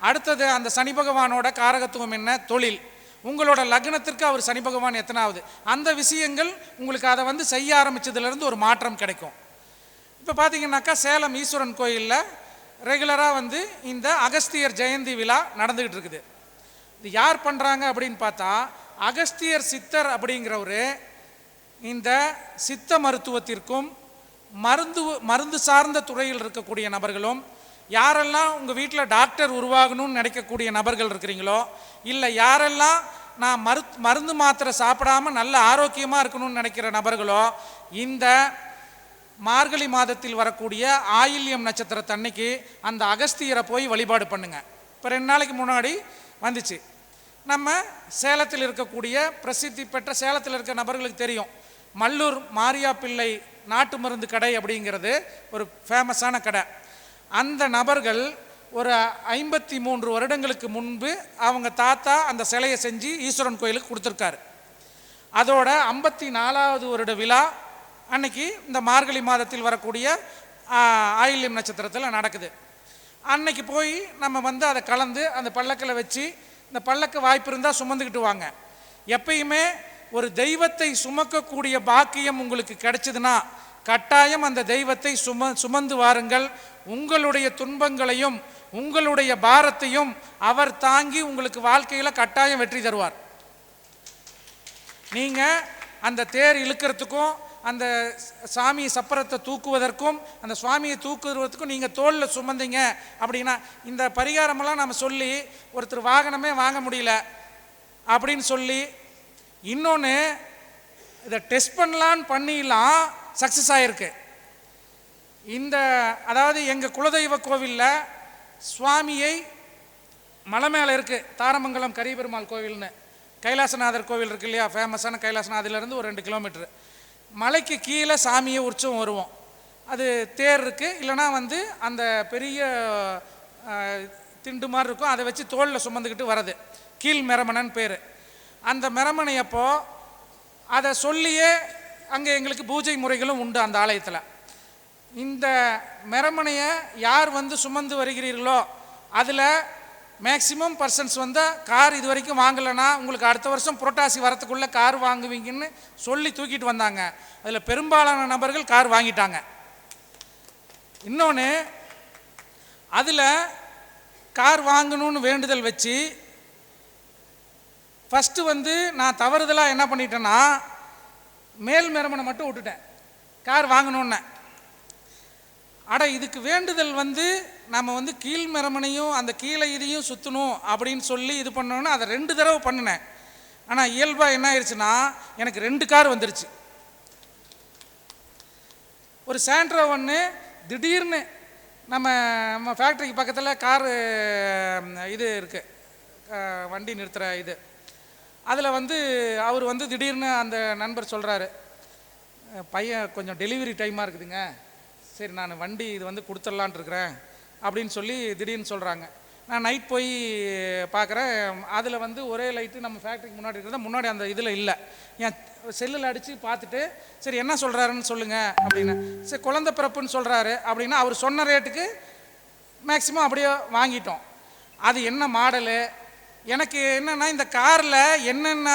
Speaker 4: அடுத்தது அந்த சனி பகவானோட காரகத்துவம் என்ன, தொழில், உங்களோட லக்னத்திற்கு அவர் சனி பகவான் எத்தனாவது, அந்த விஷயங்கள் உங்களுக்கு அதை வந்து செய்ய ஆரம்பித்ததுலேருந்து ஒரு மாற்றம் கிடைக்கும். இப்போ பார்த்தீங்கன்னாக்கா சேலம் ஈஸ்வரன் கோயிலில் ரெகுலராக வந்து இந்த அகஸ்தியர் ஜெயந்தி விழா நடந்துக்கிட்டு இருக்குது. இது யார் பண்ணுறாங்க அப்படின்னு பார்த்தா அகஸ்தியர் சித்தர் அப்படிங்கிறவர் இந்த சித்த மருத்துவத்திற்கும் மருந்து சார்ந்த துறையில் இருக்கக்கூடிய நபர்களும், யாரெல்லாம் உங்கள் வீட்டில் டாக்டர் உருவாகணும்னு நினைக்கக்கூடிய நபர்கள் இருக்கிறீங்களோ, இல்லை யாரெல்லாம் நான் மருந்து மாத்திரை சாப்பிடாமல் நல்ல ஆரோக்கியமாக இருக்கணும்னு நினைக்கிற நபர்களோ, இந்த மார்கழி மாதத்தில் வரக்கூடிய ஆயில்யம் நட்சத்திரத்தன்னைக்கு அந்த அகஸ்தியரை போய் வழிபாடு பண்ணுங்க. இப்போ 2 நாளைக்கு முன்னாடி வந்துச்சு. நம்ம சேலத்தில் இருக்கக்கூடிய பிரசித்தி பெற்ற சேலத்தில் இருக்க நபர்களுக்கு தெரியும், மல்லூர் மாரியா பிள்ளை நாட்டு மருந்து கடை அப்படிங்கிறது ஒரு ஃபேமஸான கடை. அந்த நபர்கள் ஒரு 53 வருடங்களுக்கு முன்பு அவங்க தாத்தா அந்த சிலையை செஞ்சு ஈஸ்வரன் கோயிலுக்கு கொடுத்துருக்காரு. அதோட 54வது வருட விழா அன்னைக்கு இந்த மார்கழி மாதத்தில் வரக்கூடிய ஆயில்யம் நட்சத்திரத்தில் நடக்குது. அன்னைக்கு போய் நம்ம வந்து அதை கலந்து அந்த பல்லக்கில் வச்சு, இந்த பல்லக்கு வாய்ப்பு இருந்தால் சுமந்துக்கிட்டு வாங்க. எப்பயுமே ஒரு தெய்வத்தை சுமக்கக்கூடிய பாக்கியம் உங்களுக்கு கிடைச்சதுன்னா கட்டாயம் அந்த தெய்வத்தை சுமந்து வாருங்கள். உங்களுடைய துன்பங்களையும் உங்களுடைய பாரத்தையும் அவர் தாங்கி உங்களுக்கு வாழ்க்கையில் கட்டாயம் வெற்றி தருவார். நீங்கள் அந்த தேர் இழுக்கிறதுக்கும் அந்த சாமி சப்பரத்தை தூக்குவதற்கும் அந்த சுவாமியை தூக்குவதற்கும் நீங்கள் தோளில் சுமந்தீங்க அப்படின்னா, இந்த பரிகாரமெல்லாம் நம்ம சொல்லி ஒருத்தர் வாகனமே வாங்க முடியல அப்படின்னு சொல்லி, இன்னொன்று இதை டெஸ்ட் பண்ணலான்னு பண்ணிடலாம், சக்ஸஸ் ஆகிருக்கு. அதாவது எங்கள் குலதெய்வ கோவிலில் சுவாமியை மலை மேலே இருக்குது, தாரமங்கலம் கரியபெருமாள் கோவில்னு கைலாசநாதர் கோவில் இருக்கு இல்லையா, ஃபேமஸான கைலாசநாதிலேருந்து ஒரு 2 கிலோமீட்டரு மலைக்கு கீழே சாமியை உற்சவம் வருவோம். அது தேர் இருக்குது, இல்லைனா வந்து அந்த பெரிய திண்டு மாதிரி இருக்கும், அதை வச்சு தோளில் சுமந்துக்கிட்டு வர்றது கீழ் மெரமணன் பேர். அந்த மெரமனை அப்போ அதை சொல்லியே அங்கே எங்களுக்கு பூஜை முறைகளும் உண்டு அந்த ஆலயத்தில். இந்த மெரமனையை யார் வந்து சுமந்து வருகிறீர்களோ அதில் மேக்சிமம் பர்சன்ஸ் வந்து கார் இது வரைக்கும் வாங்கலைன்னா உங்களுக்கு அடுத்த வருஷம் புரட்டாசி வரத்துக்குள்ளே கார் வாங்குவீங்கன்னு சொல்லி தூக்கிட்டு வந்தாங்க. அதில் பெரும்பாலான நபர்கள் கார் வாங்கிட்டாங்க. இன்னொன்று, அதில் கார் வாங்கணும்னு வேண்டுதல் வச்சு ஃபஸ்ட்டு வந்து நான் தவறுதலாக என்ன பண்ணிட்டேன்னா மேல் மெரமனை மட்டும் விட்டுட்டேன் கார் வாங்கணுன்னு. இதுக்கு வேண்டுதல் வந்து நம்ம வந்து கீழ் மெரமனையும் அந்த கீழே இதையும் சுற்றணும் அப்படின்னு சொல்லி இது பண்ணோன்னு அதை 2 தடவை பண்ணினேன். ஆனால் இயல்பாக என்ன ஆயிடுச்சுன்னா எனக்கு 2 கார் வந்துருச்சு. ஒரு சாண்ட்ரோ ஒன்று திடீர்னு நம்ம ஃபேக்ட்ரிக்கு பக்கத்தில் காரு இது இருக்குது, வண்டி நிறுத்துகிற இது, அதில் வந்து அவர் வந்து திடீர்னு அந்த நண்பர் சொல்கிறாரு, பையன் கொஞ்சம் டெலிவரி டைமாக இருக்குதுங்க, சரி நான் வண்டி இது வந்து கொடுத்துடலான் இருக்கிறேன் அப்படின்னு சொல்லி திடீர்னு சொல்கிறாங்க. நான் நைட் போய் பார்க்குறேன், அதில் வந்து ஒரே லைட்டு நம்ம ஃபேக்ட்ரிக்கு முன்னாடி இருக்கிறத முன்னாடி அந்த இதில் இல்லை. என் செல்லில் அடித்து பார்த்துட்டு சரி என்ன சொல்கிறாருன்னு சொல்லுங்கள் அப்படின்னு, சரி குழந்தை பிறப்புன்னு சொல்கிறாரு அப்படின்னா அவர் சொன்ன ரேட்டுக்கு மேக்ஸிமம் அப்படியே வாங்கிட்டோம். அது என்ன மாடலு, எனக்கு என்னென்னா இந்த காரில் என்னென்ன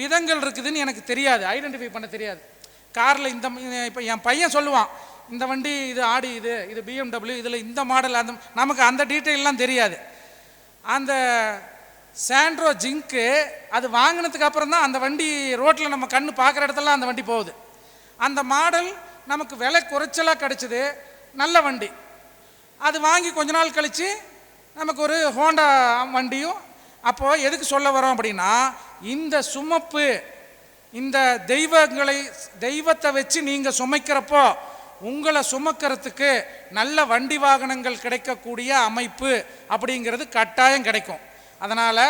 Speaker 4: விதங்கள் இருக்குதுன்னு எனக்கு தெரியாது, ஐடென்டிஃபை பண்ண தெரியாது. காரில் இப்போ என் பையன் சொல்லுவான், இந்த வண்டி இது ஆடி, இது BMW, இதில் இந்த மாடல், அந்த நமக்கு அந்த டீட்டெயிலெலாம் தெரியாது. அந்த சாண்ட்ரோ ஜிங்க்கு அது வாங்கினதுக்கு அப்புறம் தான் அந்த வண்டி ரோட்டில் நம்ம கண்ணு பார்க்குற இடத்துல அந்த வண்டி போகுது. அந்த மாடல் நமக்கு விலை குறைச்சலாக கிடச்சிது, நல்ல வண்டி. அது வாங்கி கொஞ்ச நாள் கழித்து நமக்கு ஒரு ஹோண்டா வண்டியும். அப்போது எதுக்கு சொல்ல வரோம் அப்படின்னா, இந்த சுமப்பு, இந்த தெய்வத்தை வச்சு நீங்கள் சுமைக்கிறப்போ உங்களை சுமக்கிறதுக்கு நல்ல வண்டி வாகனங்கள் கிடைக்கக்கூடிய அமைப்பு அப்படிங்கிறது கட்டாயம் கிடைக்கும். அதனால்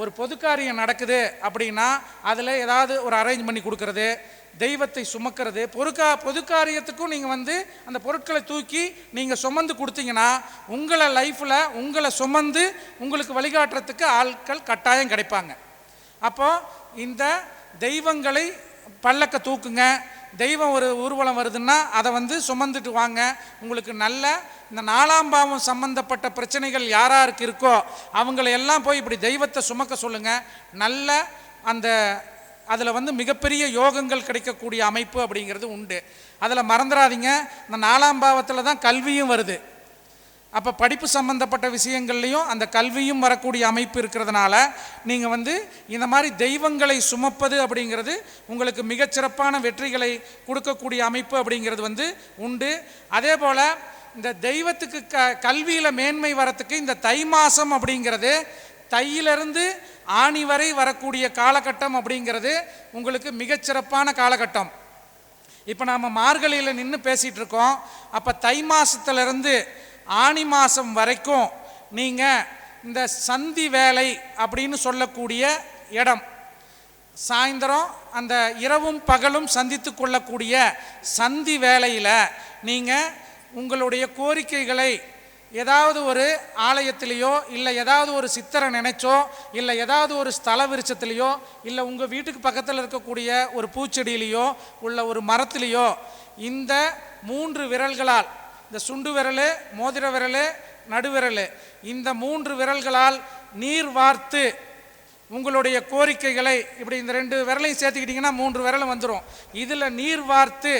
Speaker 4: ஒரு பொது காரியம் நடக்குது அப்படின்னா அதில் ஏதாவது ஒரு அரேஞ்ச் பண்ணி கொடுக்கறது, தெய்வத்தை சுமக்கிறது, பொது காரியத்துக்கும் நீங்கள் வந்து அந்த பொருட்களை தூக்கி நீங்கள் சுமந்து கொடுத்தீங்கன்னா உங்களை லைஃப்பில் உங்களை சுமந்து உங்களுக்கு வழிகாட்டுறதுக்கு ஆட்கள் கட்டாயம் கிடைப்பாங்க. அப்போது இந்த தெய்வங்களை பல்லக்க தூக்குங்க, தெய்வம் ஒரு ஊர்வலம் வருதுன்னா அதை வந்து சுமந்துட்டு வாங்க. உங்களுக்கு நல்ல இந்த 4ஆம் பாவம் சம்பந்தப்பட்ட பிரச்சனைகள் யாராருக்கு இருக்கோ அவங்களை எல்லாம் போய் இப்படி தெய்வத்தை சுமக்க சொல்லுங்கள். நல்ல அந்த அதில் வந்து மிகப்பெரிய யோகங்கள் கிடைக்கக்கூடிய அமைப்பு அப்படிங்கிறது உண்டு. அதில் மறந்துடாதீங்க, இந்த 4ஆம் பாவத்தில் தான் கல்வியும் வருது. அப்போ படிப்பு சம்பந்தப்பட்ட விஷயங்கள்லையும் அந்த கல்வியும் வரக்கூடிய அமைப்பு இருக்கிறதுனால நீங்கள் வந்து இந்த மாதிரி தெய்வங்களை சுமப்பது அப்படிங்கிறது உங்களுக்கு மிகச்சிறப்பான வெற்றிகளை கொடுக்கக்கூடிய அமைப்பு அப்படிங்கிறது வந்து உண்டு. அதே போல் இந்த தெய்வத்துக்கு கல்வியில் மேன்மை வரத்துக்கு இந்த தை மாதம் அப்படிங்கிறது, தையிலிருந்து ஆணி வரை வரக்கூடிய காலகட்டம் அப்படிங்கிறது உங்களுக்கு மிகச்சிறப்பான காலகட்டம். இப்போ நாம் மார்கழியில் நின்று பேசிகிட்டு இருக்கோம். அப்போ தை மாதத்துலேருந்து ஆணி மாதம் வரைக்கும் நீங்கள் இந்த சந்தி வேலை அப்படின்னு சொல்லக்கூடிய இடம், சாயந்தரம் அந்த இரவும் பகலும் சந்தித்து கொள்ளக்கூடிய சந்தி வேலையில் நீங்கள் உங்களுடைய கோரிக்கைகளை ஏதாவது ஒரு ஆலயத்திலேயோ இல்லை ஏதாவது ஒரு சித்தரை நினைச்சோ இல்லை ஏதாவது ஒரு ஸ்தல விருட்சத்திலேயோ இல்லை உங்கள் வீட்டுக்கு பக்கத்தில் இருக்கக்கூடிய ஒரு பூச்செடியிலையோ உள்ள ஒரு மரத்திலேயோ இந்த 3 விரல்களால், இந்த சுண்டு விரல், மோதிர விரல், நடுவிரல், இந்த 3 விரல்களால் நீர் வார்த்து உங்களுடைய கோரிக்கைகளை இப்படி இந்த 2 விரலையும் சேர்த்துக்கிட்டிங்கன்னா 3 விரலும் வந்துடும். இதில் நீர் வார்த்து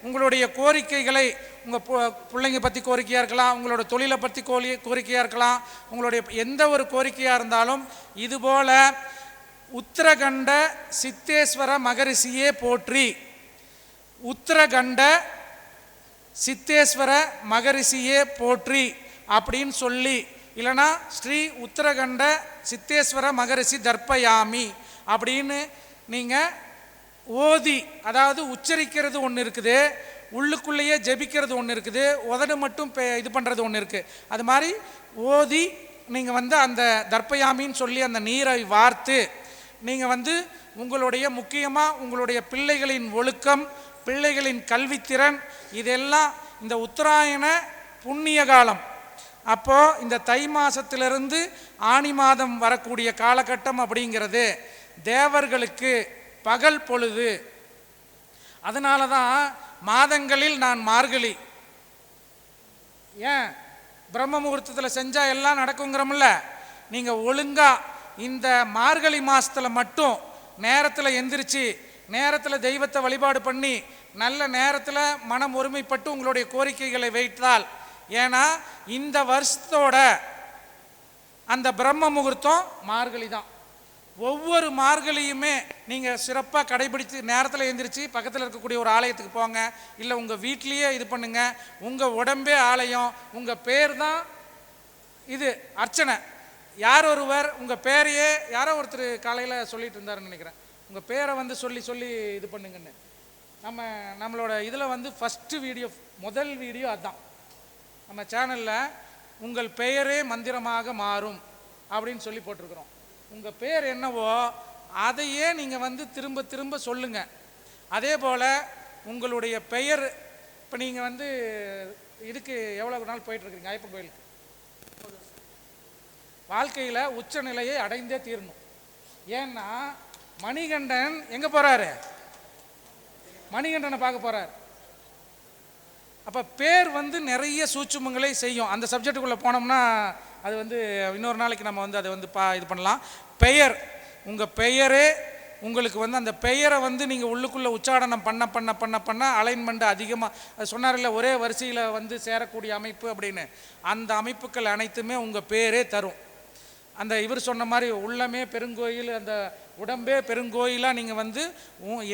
Speaker 4: உங்களுடைய கோரிக்கைகளை, உங்கள் பிள்ளைங்க பற்றி கோரிக்கையாக இருக்கலாம், உங்களோட தொழிலை பற்றி கோரிக்கையாக இருக்கலாம், உங்களுடைய எந்த ஒரு கோரிக்கையாக இருந்தாலும் இதுபோல் உத்தரகண்ட சித்தேஸ்வர மகரிஷியே போற்றி, உத்தரகண்ட சித்தேஸ்வர மகரிஷியே போற்றி அப்படின்னு சொல்லி, இல்லைனா ஸ்ரீ உத்தரகண்ட சித்தேஸ்வர மகரிஷி தர்ப்பயாமி அப்படின்னு நீங்கள் ஓதி, அதாவது உச்சரிக்கிறது ஒன்று இருக்குது, உள்ளுக்குள்ளேயே ஜெபிக்கிறது ஒன்று இருக்குது, உதடு மட்டும் இது பண்ணுறது ஒன்று இருக்குது. அது மாதிரி ஓதி நீங்கள் வந்து அந்த தர்ப்பயாமின்னு சொல்லி அந்த நீரை வார்த்து நீங்கள் வந்து உங்களுடைய முக்கியமாக உங்களுடைய பிள்ளைகளின் ஒழுக்கம், பிள்ளைகளின் கல்வித்திறன், இதெல்லாம் இந்த உத்தராயண புண்ணிய காலம். அப்போது இந்த தை மாதத்திலிருந்து ஆணி மாதம் வரக்கூடிய காலகட்டம் அப்படிங்கிறது தேவர்களுக்கு பகல் பொழுது. அதனால தான் மாதங்களில் நான் மார்கழி, ஏன் பிரம்ம முகூர்த்தத்தில் செஞ்சால் எல்லாம் நடக்குங்கிறோம்ல, நீங்கள் ஒழுங்காக இந்த மார்கழி மாதத்தில் மட்டும் நேரத்தில் எந்திரிச்சு நேரத்தில் தெய்வத்தை வழிபாடு பண்ணி நல்ல நேரத்தில் மனம் ஒருமைப்பட்டு உங்களுடைய கோரிக்கைகளை வைத்தால், ஏன்னா இந்த வருஷத்தோட அந்த பிரம்ம முகூர்த்தம் மார்கழி தான். ஒவ்வொரு மார்கழியுமே நீங்கள் சிறப்பாக கடைபிடித்து நேரத்தில் எழுந்திரிச்சு பக்கத்தில் இருக்கக்கூடிய ஒரு ஆலயத்துக்கு போங்க, இல்லை உங்கள் வீட்லேயே இது பண்ணுங்க. உங்கள் உடம்பே ஆலயம், உங்கள் பேர் தான் இது அர்ச்சனை. யார் ஒருவர் உங்கள் பேரையே, யாரோ ஒருத்தர் காலையில் சொல்லிட்டு இருந்தாருன்னு நினைக்கிறேன், உங்கள் பேரை வந்து சொல்லி சொல்லி இது பண்ணுங்கன்னு. நம்மளோட இதில் வந்து ஃபஸ்ட்டு வீடியோ, முதல் வீடியோ அதுதான். நம்ம சேனலில் உங்கள் பெயரே மந்திரமாக மாறும் அப்படின்னு சொல்லி போட்டிருக்கிறோம். உங்கள் பேர் என்னவோ அதையே நீங்கள் வந்து திரும்ப திரும்ப சொல்லுங்கள். அதே போல் உங்களுடைய பெயர், இப்போ நீங்கள் வந்து இதுக்கு எவ்வளோ நாள் போயிட்டுருக்குறீங்க ஐயப்பன் கோயிலுக்கு, வாழ்க்கையில் உச்சநிலையை அடைந்தே தீரணும். ஏன்னா மணிகண்டன் எங்கே போகிறாரு, மணிகண்டனை பார்க்க போகிறார். அப்போ பேர் வந்து நிறைய சூட்சுமங்களை செய்யும். அந்த சப்ஜெக்டுக்குள்ளே போனோம்னா அது வந்து இன்னொரு நாளைக்கு நம்ம வந்து அதை வந்து இது பண்ணலாம். பெயர், உங்கள் பெயரே உங்களுக்கு வந்து அந்த பெயரை வந்து நீங்கள் உள்ளுக்குள்ளே உச்சாடனம் பண்ண பண்ண பண்ண பண்ண அலைன்மெண்ட் அதிகமாக, அது சொன்னார்ல ஒரே வரிசையில் வந்து சேரக்கூடிய அமைப்பு அப்படின்னு, அந்த அமைப்புகள் அனைத்துமே உங்கள் பேரே தரும். அந்த இவர் சொன்ன மாதிரி உள்ளமே பெருங்கோயில், அந்த உடம்பே பெருங்கோயிலாக நீங்கள் வந்து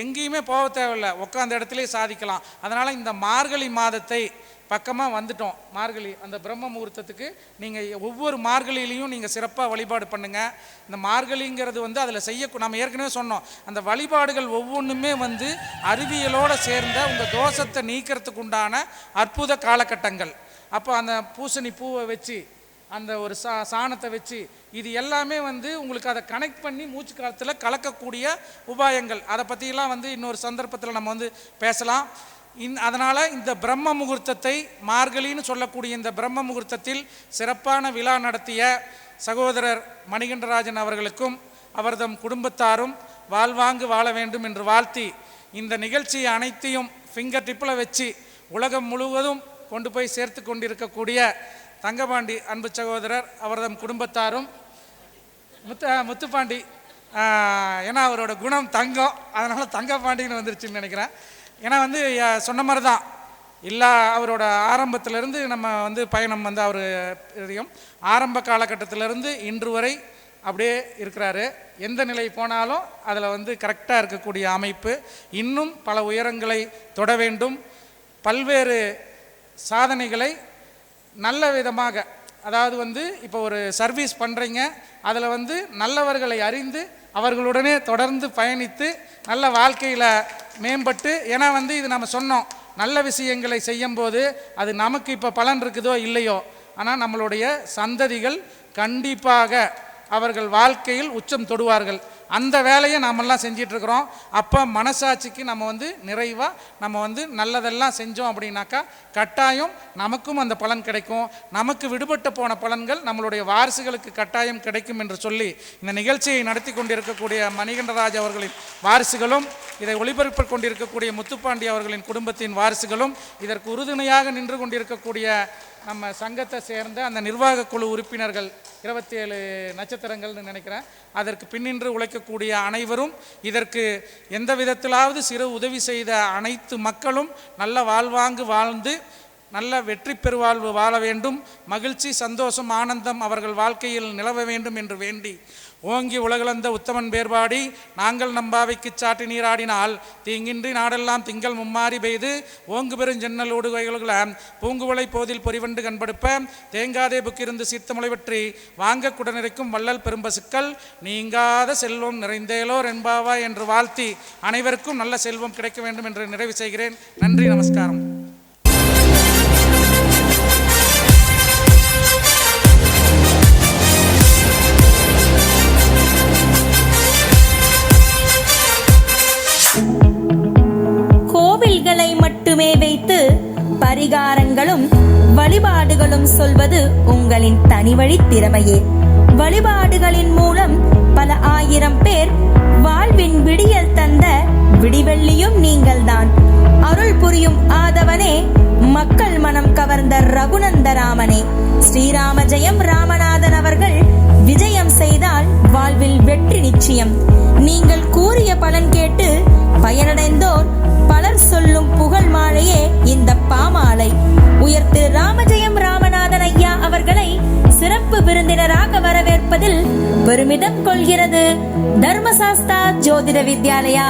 Speaker 4: எங்கேயுமே போக தேவையில்லை, உட்காந்த இடத்துலேயே சாதிக்கலாம். அதனால் இந்த மார்கழி மாதத்தை பக்கமாக வந்துட்டோம். மார்கழி அந்த பிரம்ம முகூர்த்தத்துக்கு நீங்கள் ஒவ்வொரு மார்கழியிலையும் நீங்கள் சிறப்பாக வழிபாடு பண்ணுங்கள். இந்த மார்கழிங்கிறது வந்து அதில் நம்ம ஏற்கனவே சொன்னோம், அந்த வழிபாடுகள் ஒவ்வொன்றுமே வந்து அறிவியலோடு சேர்ந்த உங்கள் தோஷத்தை நீக்கிறதுக்கு உண்டான அற்புத காலகட்டங்கள். அப்போ அந்த பூசணி பூவை வச்சு அந்த ஒரு சாணத்தை வச்சு இது எல்லாமே வந்து உங்களுக்கு அதை கனெக்ட் பண்ணி மூச்சு காலத்தில் கலக்கக்கூடிய உபாயங்கள். அதை பற்றியெல்லாம் வந்து இன்னொரு சந்தர்ப்பத்தில் நம்ம வந்து பேசலாம். அதனால் இந்த பிரம்ம முகூர்த்தத்தை மார்கழின்னு சொல்லக்கூடிய இந்த பிரம்ம முகூர்த்தத்தில் சிறப்பான விழா நடத்திய சகோதரர் மணிகண்டராஜன் அவர்களுக்கும் அவர்தம் குடும்பத்தாரும் வாழ்வாங்கு வாழ வேண்டும் என்று வாழ்த்தி, இந்த நிகழ்ச்சியை அனைத்தையும் ஃபிங்கர் டிப்பில் வச்சு உலகம் முழுவதும் கொண்டு போய் சேர்த்து கொண்டிருக்கக்கூடிய தங்கபாண்டி அன்பு சகோதரர் அவர்தம் குடும்பத்தாரும் முத்துப்பாண்டி, ஏன்னா அவரோட குணம் தங்கம், அதனால் தங்கப்பாண்டின்னு வந்துருச்சுன்னு நினைக்கிறேன். ஏன்னா வந்து சொன்ன மாதிரி தான் அவரோட ஆரம்பத்திலேருந்து நம்ம வந்து பயணம் வந்து அவர் ஆரம்ப காலகட்டத்திலேருந்து இன்று வரை அப்படியே இருக்கிறாரு. எந்த நிலை போனாலும் அதில் வந்து கரெக்டாக இருக்கக்கூடிய அமைப்பு. இன்னும் பல உயரங்களை தொட வேண்டும். பல்வேறு சாதனைகளை நல்ல விதமாக, அதாவது வந்து இப்போ ஒரு சர்வீஸ் பண்ணுறீங்க, அதில் வந்து நல்லவர்களை அறிந்து அவர்களுடனே தொடர்ந்து பயணித்து நல்ல வாழ்க்கையில் மேம்பட்டு, ஏன்னா வந்து இது நம்ம சொன்னோம், நல்ல விஷயங்களை செய்யும்போது அது நமக்கு இப்போ பலன் இருக்குதோ இல்லையோ, ஆனால் நம்மளுடைய சந்ததிகள் கண்டிப்பாக அவர்கள் வாழ்க்கையில் உச்சம் தொடுவார்கள். அந்த வேலையை நாமெல்லாம் செஞ்சிட்ருக்கிறோம். அப்போ மனசாட்சிக்கு நம்ம வந்து நிறைவாக நம்ம வந்து நல்லதெல்லாம் செஞ்சோம் அப்படின்னாக்கா கட்டாயம் நமக்கும் அந்த பலன் கிடைக்கும். நமக்கு விடுபட்டு போன பலன்கள் நம்மளுடைய வாரிசுகளுக்கு கட்டாயம் கிடைக்கும் என்று சொல்லி இந்த நிகழ்ச்சியை நடத்தி கொண்டிருக்கக்கூடிய மணிகண்டராஜ் அவர்களின் வாரிசுகளும், இதை ஒளிபரப்பிக் கொண்டிருக்கக்கூடிய முத்துப்பாண்டி அவர்களின் குடும்பத்தின் வாரிசுகளும், இதற்கு உறுதுணையாக நின்று கொண்டிருக்கக்கூடிய நம்ம சங்கத்தை சேர்ந்த அந்த நிர்வாக குழு உறுப்பினர்கள் 27 நட்சத்திரங்கள்னு நினைக்கிறேன், அதற்கு பின்னின்று உழைக்கக்கூடிய அனைவரும், இதற்கு எந்த விதத்திலாவது சிறு உதவி செய்த அனைத்து மக்களும் நல்ல வாழ்வாங்கு வாழ்ந்து நல்ல வெற்றி பெருவாழ்வு வாழ வேண்டும், மகிழ்ச்சி சந்தோஷம் ஆனந்தம் அவர்கள் வாழ்க்கையில் நிலவ வேண்டும் என்று வேண்டி, ஓங்கி உலகளந்த உத்தமன் பேர்பாடி நாங்கள் நம்பாவைக்கு சாட்டி நீராடினால் தீங்கின்றி நாடெல்லாம் திங்கள் மும்மாறி பெய்து ஓங்கு பெரும் ஜன்னலோடு கைகள பூங்குவளை போதில் பொறிவண்டு கண்படுப்ப தேங்காதே புக்கிருந்து சீர்த்த முளைவற்றி வாங்க குடநிறைக்கும் வள்ளல் பெரும்பசுக்கள் நீங்காத செல்வம் நிறைந்தேலோர் என்பாவா என்று வாழ்த்தி அனைவருக்கும் நல்ல செல்வம் கிடைக்க வேண்டும் என்று நிறைவு செய்கிறேன். நன்றி, நமஸ்காரம்.
Speaker 5: கோவில்களை மட்டுமே வைத்து பரிகாரங்களும் வழிபாடுகளும் சொல்வது உங்களின் தனிவழி திறமையே. வழிபாடுகளின் மூலம் பல ஆயிரம் பேர் வாழ்வின் விடியல் தந்த விடிவெள்ளியும் நீங்கள்தான். அருள் புரியும் ஆதவனே, மக்கள் மனம் கவர்ந்த ரகுநந்தராமனே, ஸ்ரீராம ஜெயம் ராமநாதன் அவர்கள் விஜயம் செய்தால் வாழ்வில் வெற்றி நிச்சயம். நீங்கள் கூறிய பலன் கேட்டு பயனடைந்தோர் பலர் சொல்லும் புகழ் மாலையே இந்த பாமாலை. உயர்த்து ராமஜெயம் ராமநாதன் ஐயா அவர்களை சிறப்பு விருந்தினராக வரவேற்பதில் பெருமிதம் கொள்கிறது தர்மசாஸ்தா ஜோதிட வித்யாலயா.